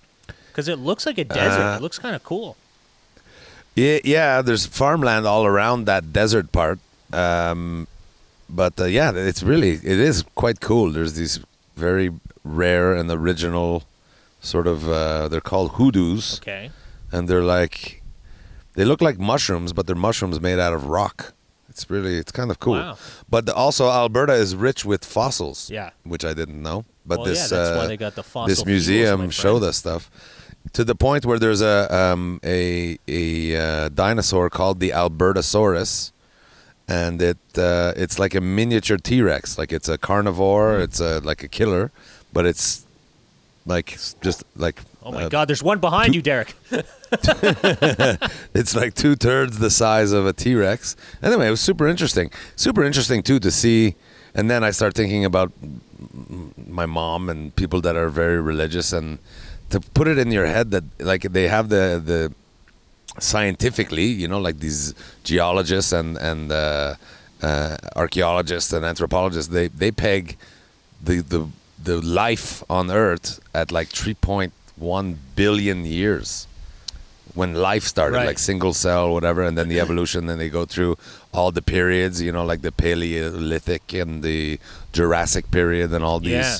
Because it looks like a desert. It looks kind of cool. Yeah, there's farmland all around that desert part. But yeah, it is quite cool. There's these very rare and original sort of, they're called hoodoos. Okay. And they look like mushrooms, but they're mushrooms made out of rock. It's kind of cool. Wow. But also Alberta is rich with fossils. Yeah. Which I didn't know. But Well, this, that's why they got the fossil this fuels, museum my showed friend. us stuff. To the point where there's a dinosaur called the Albertosaurus, and it's like a miniature T-Rex. Like it's a carnivore, it's like a killer, but it's like just like Oh my God, there's one behind you, Derek. it's like 2/3 the size of a T-Rex. Anyway, it was super interesting. Super interesting too to see. And then I start thinking about my mom and people that are very religious, and to put it in your head that like they have the scientifically, like these geologists and archaeologists and anthropologists, they peg the life on Earth at like 3.1 billion years when life started, Right. like single cell, whatever, and then the evolution. Then they go through all the periods, like the Paleolithic and the Jurassic period and all these. Yeah.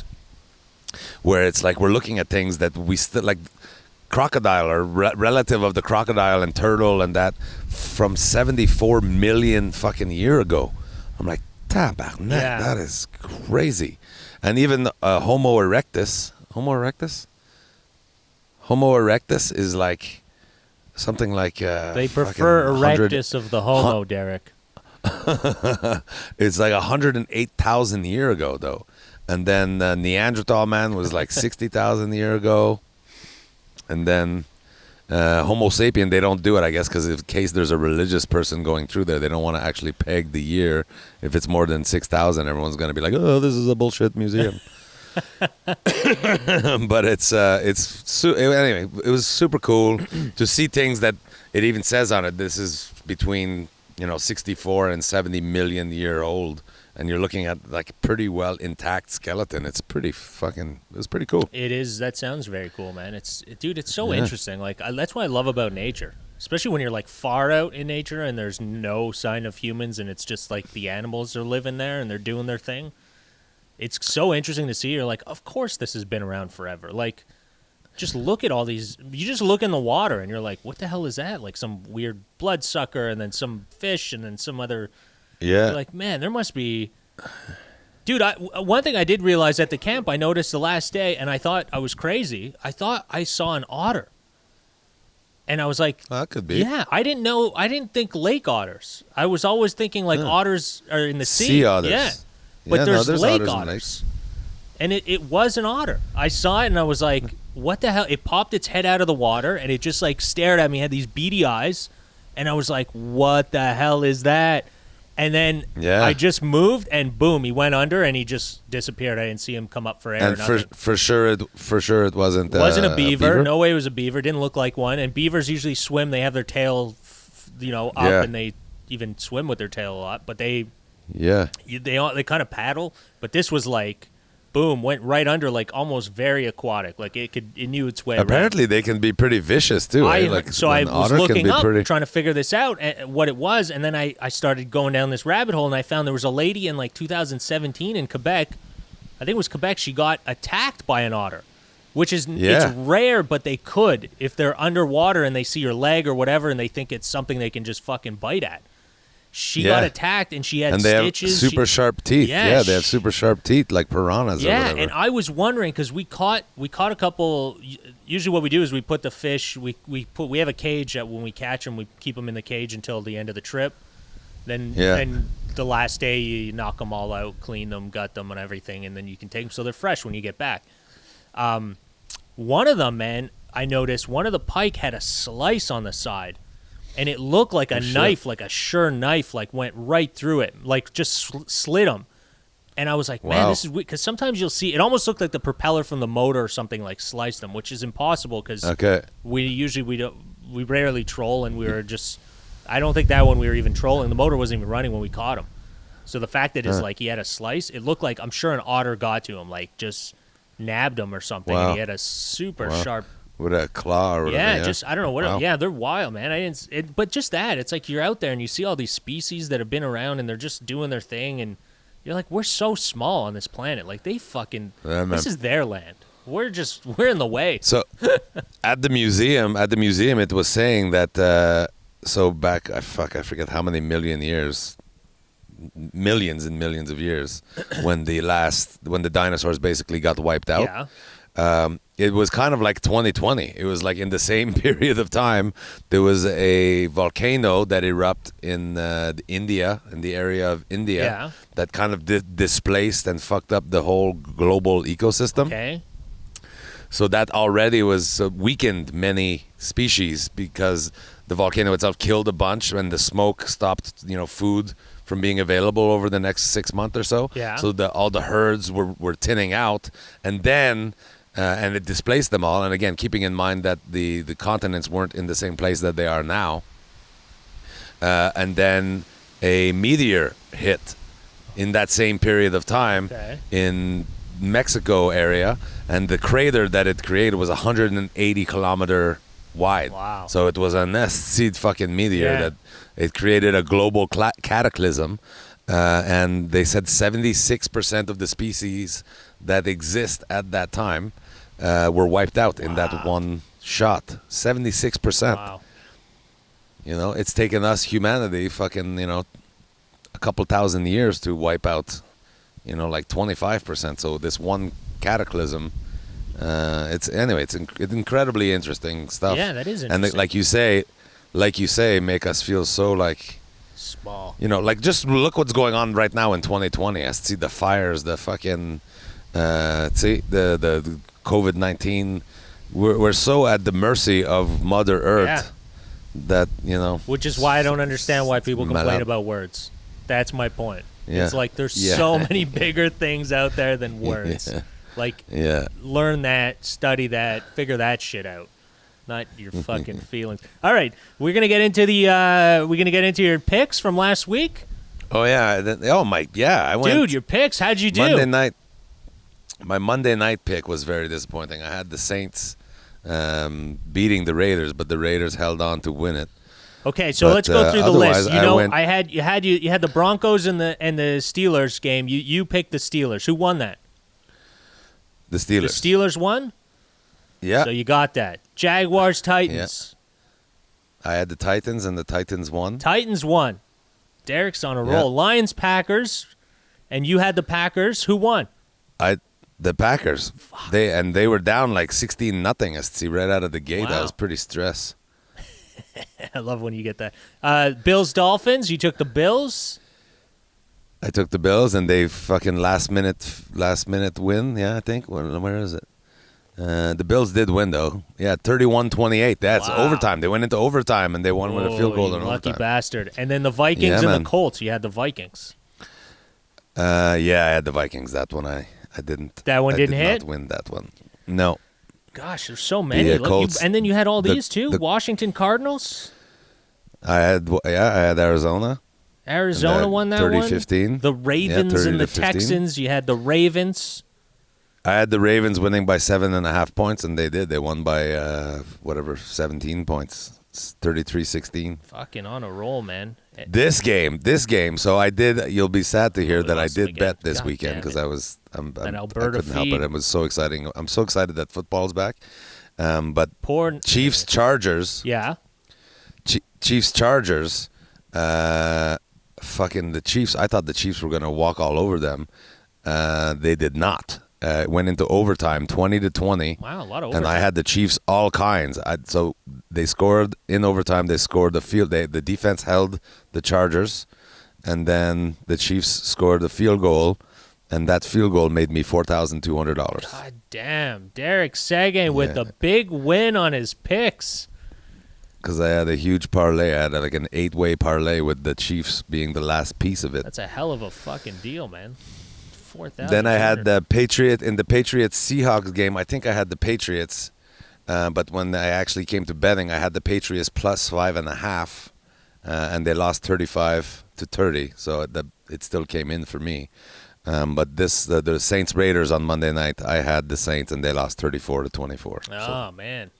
Where it's like we're looking at things that we still like crocodile or relative of the crocodile and turtle and that from 74 million fucking year ago. I'm like, tabarnak, Yeah. that is crazy. And even Homo erectus is like something like They prefer fucking 100 erectus of the homo, Derek. It's like 108,000 year ago though. And then Neanderthal man was like 60,000 year ago. And then Homo sapien, they don't do it, I guess, because in case there's a religious person going through there, they don't want to actually peg the year. If it's more than 6,000, everyone's going to be like, oh, this is a bullshit museum. But anyway, it was super cool to see things that it even says on it. This is between 64 and 70 million year old, and you're looking at like pretty well intact skeleton. It's pretty cool. It is. That sounds very cool, man. It's so interesting. Like that's what I love about nature, especially when you're like far out in nature and there's no sign of humans, and it's just like the animals are living there and they're doing their thing. It's so interesting to see. You're like, of course this has been around forever. Like, just look at all these. You just look in the water and you're like, what the hell is that? Like some weird bloodsucker, and then some fish, and then some other. Yeah. You're like, man, there must be. Dude, one thing I did realize at the camp, I noticed the last day, and I thought I was crazy. I thought I saw an otter. And I was like, That could be. yeah, I didn't think lake otters. I was always thinking like otters are in the sea. Sea otters. Yeah. But Yeah, there's lake otters in otters. lakes. And it was an otter. I saw it and I was like, what the hell? It popped its head out of the water and it just like stared at me, had these beady eyes. And I was like, what the hell is that? And then I just moved and boom, he went under and he just disappeared. I didn't see him come up for air. And for sure it wasn't. Wasn't a beaver. No way it was a beaver. Didn't look like one. And beavers usually swim. They have their tail, up, and they even swim with their tail a lot. But they kind of paddle. But this was like, boom, went right under, like almost very aquatic. Like it knew its way. Apparently, they can be pretty vicious too. I Like, was an otter can looking be up, pretty- trying to figure this out, what it was, and then I started going down this rabbit hole, and I found there was a lady in like 2017 in Quebec. I think it was Quebec. She got attacked by an otter, which is it's rare, but they could if they're underwater and they see your leg or whatever, and they think it's something they can just fucking bite at. She got attacked, and she had and they stitches. have super sharp teeth. Yeah, Yeah, they have super sharp teeth like piranhas or whatever. and I was wondering because we caught a couple. Usually, what we do is we put the fish. We have a cage that when we catch them, we keep them in the cage until the end of the trip. Then the last day you knock them all out, clean them, gut them, and everything, and then you can take them so they're fresh when you get back. One of them, man, I noticed one of the pike had a slice on the side. and it looked like a shit. knife, like a sure knife, like went right through it, like just slid him. And I was like, man, Wow. this is weird. Because sometimes you'll see, it almost looked like the propeller from the motor or something like sliced them, which is impossible because Okay. we rarely troll, and we were just, I don't think that one we were even trolling. The motor wasn't even running when we caught him. So the fact that it's like he had a slice, it looked like, I'm sure an otter got to him, like just nabbed him or something. Wow. And he had a super sharp. With a claw or whatever. Yeah, just I don't know what. Wow. Yeah, they're wild, man. But just that, it's like you're out there and you see all these species that have been around and they're just doing their thing, and you're like, we're so small on this planet. Like they fucking, Yeah, man. this is their land. We're in the way. So at the museum, it was saying that so back I forget how many millions and millions of years when the dinosaurs basically got wiped out. Yeah. It was kind of like 2020. It was like in the same period of time, there was a volcano that erupted in India, in the area of India, Yeah. that kind of displaced and fucked up the whole global ecosystem. Okay. So that already was weakened many species because the volcano itself killed a bunch, and the smoke stopped, food from being available over the next 6 months or so. Yeah. So all the herds were thinning out, and then and it displaced them all. And again, keeping in mind that the continents weren't in the same place that they are now. And then a meteor hit in that same period of time Okay. in Mexico area, and the crater that it created was 180 kilometer wide. Wow. So it was a nasty fucking meteor Yeah. that it created a global cataclysm, and they said 76% of the species that exist at that time were wiped out in that one shot. 76%. Wow. It's taken us, humanity, fucking, a couple thousand years to wipe out, like 25%. So this one cataclysm, it's incredibly interesting stuff. Yeah, that is And interesting. like you say, make us feel so like, Small. like just look what's going on right now in 2020. I see the fires, the fucking, the COVID-19. We're so at the mercy of Mother Earth that, Which is why I don't understand why people complain Malade. about words. That's my point. Yeah. It's like there's Yeah. so many bigger things out there than words. Yeah. Like, Yeah. learn that, study that, figure that shit out. Not your fucking feelings. All right, we're gonna get into your picks from last week. Oh yeah. I went. Dude, your picks. How'd you do? Monday night. My Monday night pick was very disappointing. I had the Saints beating the Raiders, but the Raiders held on to win it. Okay, so But, let's go through the otherwise, list. I went- You had the Broncos and the Steelers game. You picked the Steelers. Who won that? The Steelers. The Steelers won. Yeah. So you got that. Jaguars, Titans. I had the Titans, and the Titans won. Titans won. Derek's on a Yeah. roll. Lions, Packers, and you had the Packers. Who won? The Packers. They were down like 16-0. I see right out of the gate. Wow. I was pretty stressed. I love when you get that. Bills, Dolphins. You took the Bills. I took the Bills, and they fucking last minute win. Yeah, I think. Where is it? The Bills did win though. Yeah, 31-28. That's Wow. overtime. They went into overtime, and they won with a field goal you in lucky overtime. bastard. And then the Vikings Yeah, and man. the Colts. You had the Vikings. Yeah, I had the Vikings. That one I didn't. That one I did did hit? not win that one. No. Gosh, there's so many. Look, Colts- and then you had all the- these too. the- Washington Cardinals. I had Arizona. Arizona And, won that 30-15. one. The Ravens and the 30-15. Texans. You had the Ravens. I had the Ravens winning by 7.5 points, and they did. They won by 17 points. It's 33-16. Fucking on a roll, man. This game. So I did. You'll be sad to hear We that I lost them did again. bet this God weekend damn because it. I was. An I Alberta couldn't help feed. it. It was so exciting. I'm so excited that football's back. But Poor. Chiefs Chargers. Yeah. Chiefs Chargers. Fucking the Chiefs. I thought the Chiefs were gonna walk all over them. They did not. Went into overtime, 20-20. Wow, a lot of And I overtime. had the Chiefs all kinds. So they scored in overtime. They scored the field. The defense held the Chargers, and then the Chiefs scored the field goal, and that field goal made me $4,200. God damn. Derek Seguin with Yeah. the big win on his picks. because I had a huge parlay. I had like an 8-way parlay with the Chiefs being the last piece of it. That's a hell of a fucking deal, man. 4,000. Then I had the Patriots Seahawks game. I think I had the Patriots, but when I actually came to betting, I had the Patriots plus 5.5, and they lost 35-30. So it still came in for me. But the Saints Raiders on Monday night, I had the Saints and they lost 34-24. Oh man,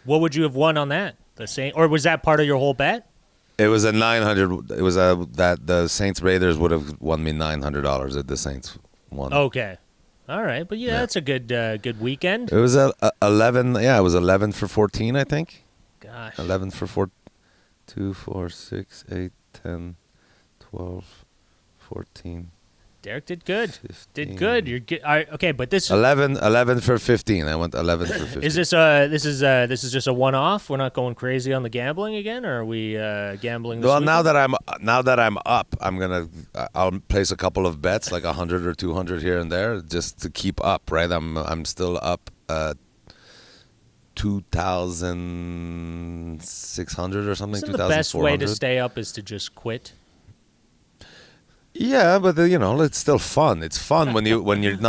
what would you have won on that? The Saint, or was that part of your whole bet? It was a 900. It was that the Saints Raiders would have won me $900 if the Saints won. Okay, all right, but yeah, that's a good weekend. It was 11. Yeah, it was 11 for 14, I think. Gosh, 11 for 4, 2, 4, 6, 8, 10, 12, 14. Derek did good. 15. Did good. You're good. Okay, but this is 11 for 15. I went 11 for 15. Is this is just a one-off? We're not going crazy on the gambling again, or are we gambling? This Well, weekend? now that I'm up, I'll place a couple of bets, like 100 or 200 here and there, just to keep up. Right, I'm still up 2,600 or something. Isn't the best way to 2,400. stay up is to just quit? Yeah, but it's still fun. It's fun when it's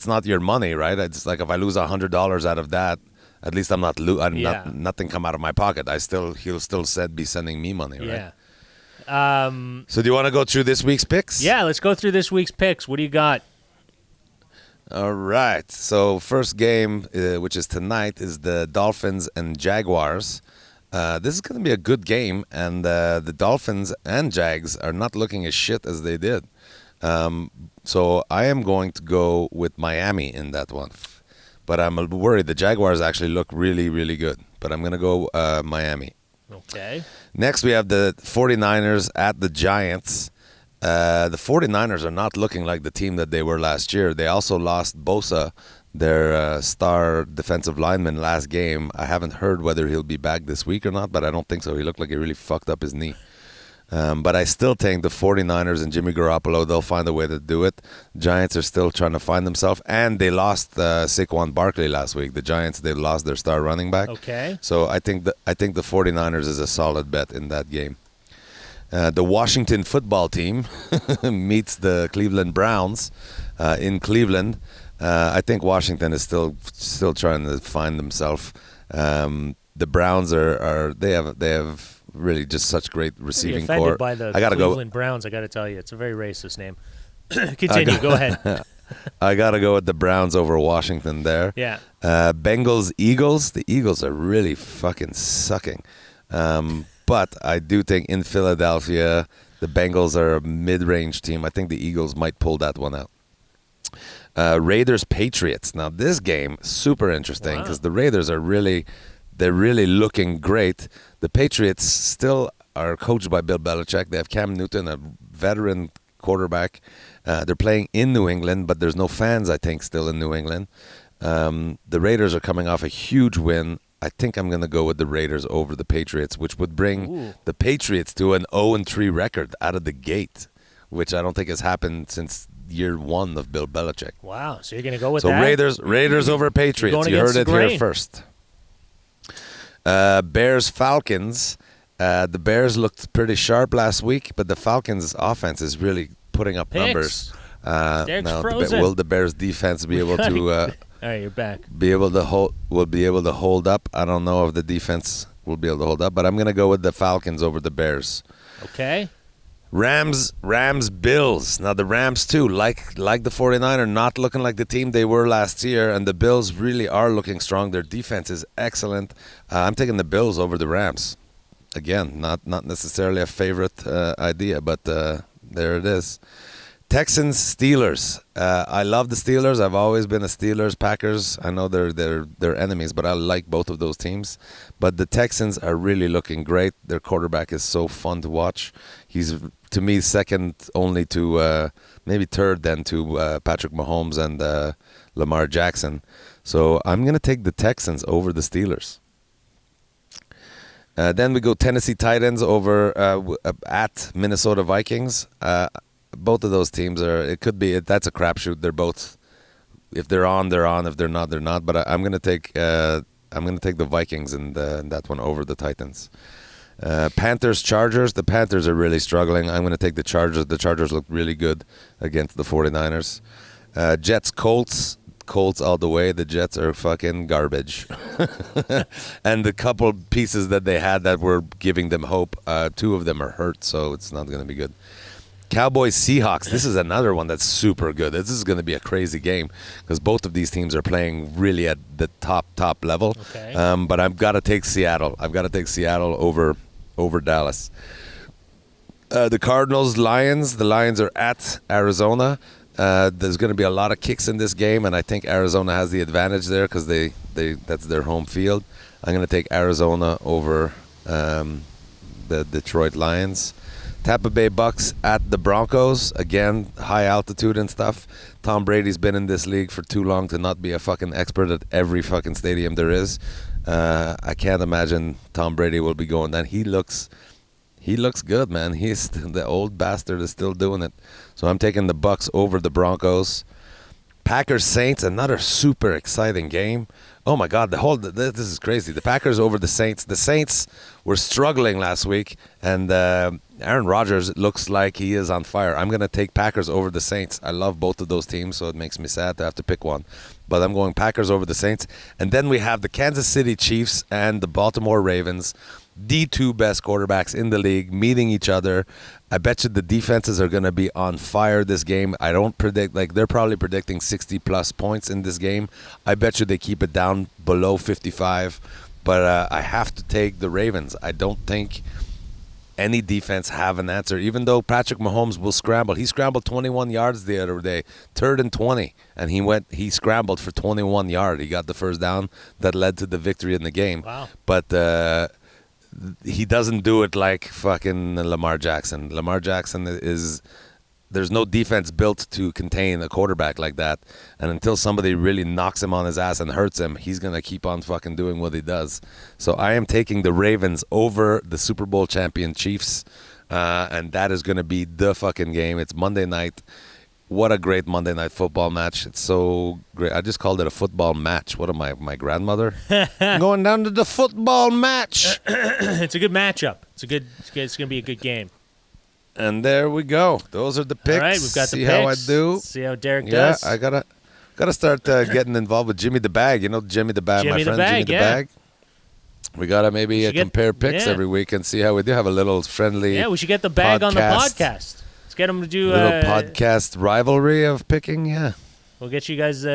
not your money, right? It's like if I lose $100 out of that, at least I'm not nothing come out of my pocket. He'll still be sending me money, right? Yeah. So do you want to go through this week's picks? Yeah, let's go through this week's picks. What do you got? All right. So first game, which is tonight, is the Dolphins and Jaguars. This is going to be a good game, and the Dolphins and Jags are not looking as shit as they did. So I am going to go with Miami in that one. But I'm worried. The Jaguars actually look really, really good. But I'm going to go Miami. Okay. Next, we have the 49ers at the Giants. The 49ers are not looking like the team that they were last year. They also lost Bosa, their star defensive lineman, last game. I haven't heard whether he'll be back this week or not, but I don't think so. He looked like he really fucked up his knee. But I still think the 49ers and Jimmy Garoppolo, they'll find a way to do it. Giants are still trying to find themselves, and they lost Saquon Barkley last week. The Giants, they lost their star running back. Okay. So I think the 49ers is a solid bet in that game. The Washington football team meets the Cleveland Browns in Cleveland. I think Washington is still trying to find themselves. The Browns they have really just such great receiving offended core. by the I gotta Cleveland Browns. I got to tell you, it's a very racist name. Continue. Go ahead. I gotta go with the Browns over Washington there. Yeah. Bengals Eagles. The Eagles are really fucking sucking. But I do think in Philadelphia, the Bengals are a mid-range team. I think the Eagles might pull that one out. Raiders Patriots. Now this game super interesting because the Raiders are really looking great. The Patriots still are coached by Bill Belichick. They have Cam Newton, a veteran quarterback. They're playing in New England, but there's no fans, I think, still in New England. The Raiders are coming off a huge win. I think I'm going to go with the Raiders over the Patriots, which would bring the Patriots to an 0-3 record out of the gate, which I don't think has happened since year one of Bill Belichick. Wow. So you're going to go with that? So Raiders over Patriots. You heard it here first. Bears Falcons. The Bears looked pretty sharp last week, but the Falcons' offense is really putting up numbers. Now, will the Bears' defense be able to? All right, you're back. Will be able to hold up. I don't know if the defense will be able to hold up, but I'm going to go with the Falcons over the Bears. Okay. Rams, Bills. Now the Rams too, like the 49ers, not looking like the team they were last year, and the Bills really are looking strong. Their defense is excellent. I'm taking the Bills over the Rams. Again, not necessarily a favorite idea, but there it is. Texans, Steelers. I love the Steelers. I've always been a Steelers, Packers. I know they're enemies, but I like both of those teams. But the Texans are really looking great. Their quarterback is so fun to watch. He's, to me, second only to, maybe third then to Patrick Mahomes and Lamar Jackson. So I'm going to take the Texans over the Steelers. Then we go Tennessee Titans over at Minnesota Vikings. Both of those teams that's a crapshoot. They're both, if they're on, they're on. If they're not, they're not. But I'm going to take I'm going to take the Vikings in that one over the Titans. Panthers, Chargers. The Panthers are really struggling. I'm going to take the Chargers. The Chargers look really good against the 49ers. Jets, Colts. Colts all the way. The Jets are fucking garbage. And the couple pieces that they had that were giving them hope, 2 of them are hurt, so it's not going to be good. Cowboys, Seahawks. This is another one that's super good. This is going to be a crazy game because both of these teams are playing really at the top level. Okay. But I've got to take Seattle. I've got to take Seattle over Dallas. The Cardinals, Lions. The Lions are at Arizona. There's going to be a lot of kicks in this game, and I think Arizona has the advantage there because that's their home field. I'm going to take Arizona over the Detroit Lions. Tampa Bay Bucks at the Broncos. Again, high altitude and stuff. Tom Brady's been in this league for too long to not be a fucking expert at every fucking stadium there is. I can't imagine Tom Brady will be going down. He looks good, man. The old bastard is still doing it. So I'm taking the Bucks over the Broncos. Packers Saints, another super exciting game. Oh my God, this is crazy. The Packers over the Saints. The Saints were struggling last week, and Aaron Rodgers looks like he is on fire. I'm going to take Packers over the Saints. I love both of those teams, so it makes me sad to have to pick one. But I'm going Packers over the Saints. And then we have the Kansas City Chiefs and the Baltimore Ravens, the 2 best quarterbacks in the league, meeting each other. I bet you the defenses are going to be on fire this game. I don't predict, they're probably predicting 60-plus points in this game. I bet you they keep it down below 55. But I have to take the Ravens. I don't think any defense have an answer, even though Patrick Mahomes will scramble. He scrambled 21 yards the other day, 3rd and 20, and he scrambled for 21 yards. He got the first down that led to the victory in the game. Wow. But he doesn't do it like fucking Lamar Jackson. Lamar Jackson there's no defense built to contain a quarterback like that. And until somebody really knocks him on his ass and hurts him, he's going to keep on fucking doing what he does. So I am taking the Ravens over the Super Bowl champion Chiefs. And that is going to be the fucking game. It's Monday night. What a great Monday Night Football match. It's so great. I just called it a football match. What am I, my grandmother? Going down to the football match. It's a good matchup. It's going to be a good game. And there we go. Those are the picks. All right, we've got the See picks. how I do. See how Derek does. Yeah, I gotta start getting involved with Jimmy the Bag. You know Jimmy the Bag, Jimmy my the friend Bag, Jimmy the yeah. Bag. We gotta maybe compare picks yeah. every week and see how we do. Have a little friendly. Yeah, we should get the bag on the podcast. Let's get him to do little podcast rivalry of picking. Yeah, we'll get you guys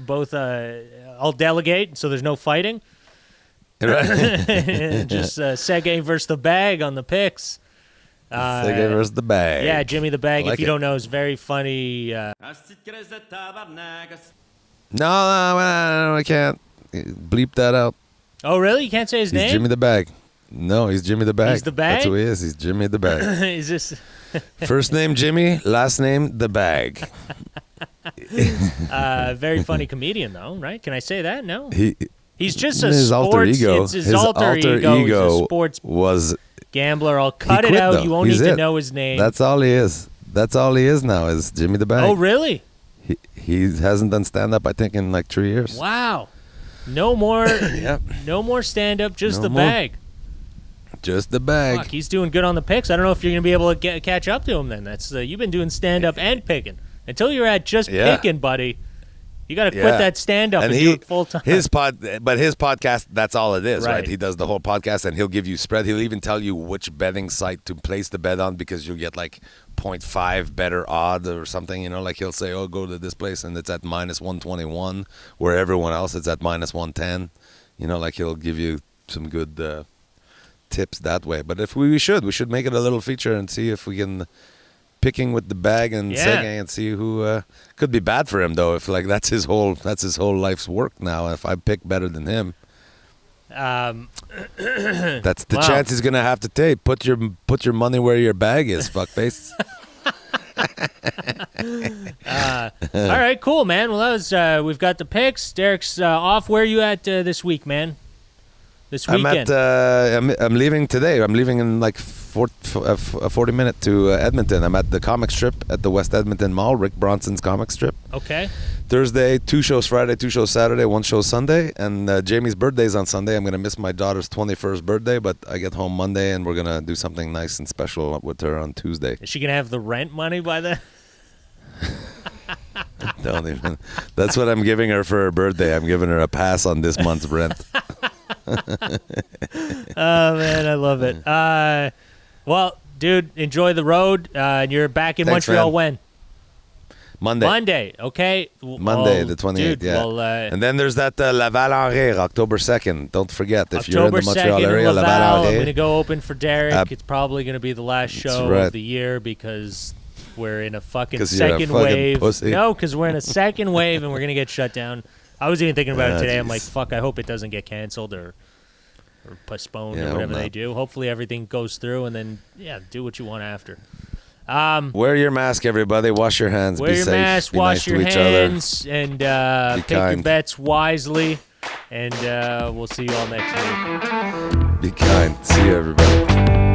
both. I'll delegate, so there's no fighting. Right. Just Seguin versus the Bag on the picks. Seguin versus the Bag. Yeah, Jimmy the Bag. Like if you don't know, is very funny. No, I can't. Bleep that out. Oh, really? You can't say his name? He's Jimmy the Bag. No, he's Jimmy the Bag. He's the Bag? That's who he is. He's Jimmy the Bag. Is this First name Jimmy, last name the Bag. very funny comedian, though, right? Can I say that? No. He's just a his sports. alter ego. It's his alter ego. He's a sports was gambler. I'll cut it quit, out. though. You won't He's need to it. know his name. That's all he is. That's all he is now is Jimmy the Bag. Oh, really? He hasn't done stand-up, I think, in like 3 years. Wow. No more. Yep. No more stand-up. Just No the more. Bag. Just the Bag. Fuck, he's doing good on the picks. I don't know if you're gonna be able to catch up to him. Then that's you've been doing stand-up and picking. Until you're at just picking, buddy. You got to quit that stand-up and do it full time. But his podcast, that's all it is, Right. right? He does the whole podcast, and he'll give you spread. He'll even tell you which betting site to place the bet on because you'll get like 0.5 better odd or something. You know, like he'll say, "Oh, go to this place and it's at minus 121," where everyone else is at minus 110. You know, like he'll give you some good tips that way. But if we should make it a little feature and see if we can. Picking with the Bag and Seguin and see who could be bad for him though. If like that's his whole life's work now. If I pick better than him, that's the chance he's gonna have to take. Put your money where your bag is, fuckface. All right, cool, man. Well, that was we've got the picks. Derek's off. Where are you at this week, man? This weekend? I'm leaving today. I'm leaving in like 40 minutes to Edmonton. I'm at the comic strip at the West Edmonton Mall, Rick Bronson's comic strip. Okay. Thursday, 2 shows Friday, 2 shows Saturday, 1 show Sunday. And Jamie's birthday's on Sunday. I'm going to miss my daughter's 21st birthday, but I get home Monday, and we're going to do something nice and special with her on Tuesday. Is she going to have the rent money by then? Don't even. That's what I'm giving her for her birthday. I'm giving her a pass on this month's rent. Oh, man, I love it. Well, dude, enjoy the road. You're back in Thanks, Montreal man. when? Monday. Okay. Monday, Oh, the 28th, dude, yeah. Well, And then there's that Laval-en-Rire, October 2nd. Don't forget, if you're in October the Montreal 2nd in area, Laval. I'm going to Laval-en-Rire. go open for Derek. It's probably going to be the last show right. of the year because we're in a fucking 'Cause you're a second fucking wave. pussy. No, because we're in a second wave and we're going to get shut down. I was even thinking about it today. I'm like, Jeez. fuck, I hope it doesn't get canceled or postponed Yeah, I or hope whatever they not. do. Hopefully everything goes through and then, yeah, do what you want after. Wear your mask, everybody. Wash your hands. Wear Be your safe. mask, Be wash nice your to each other. hands, and Be pick your kind. bets wisely. And we'll see you all next week. Be kind. See you, everybody.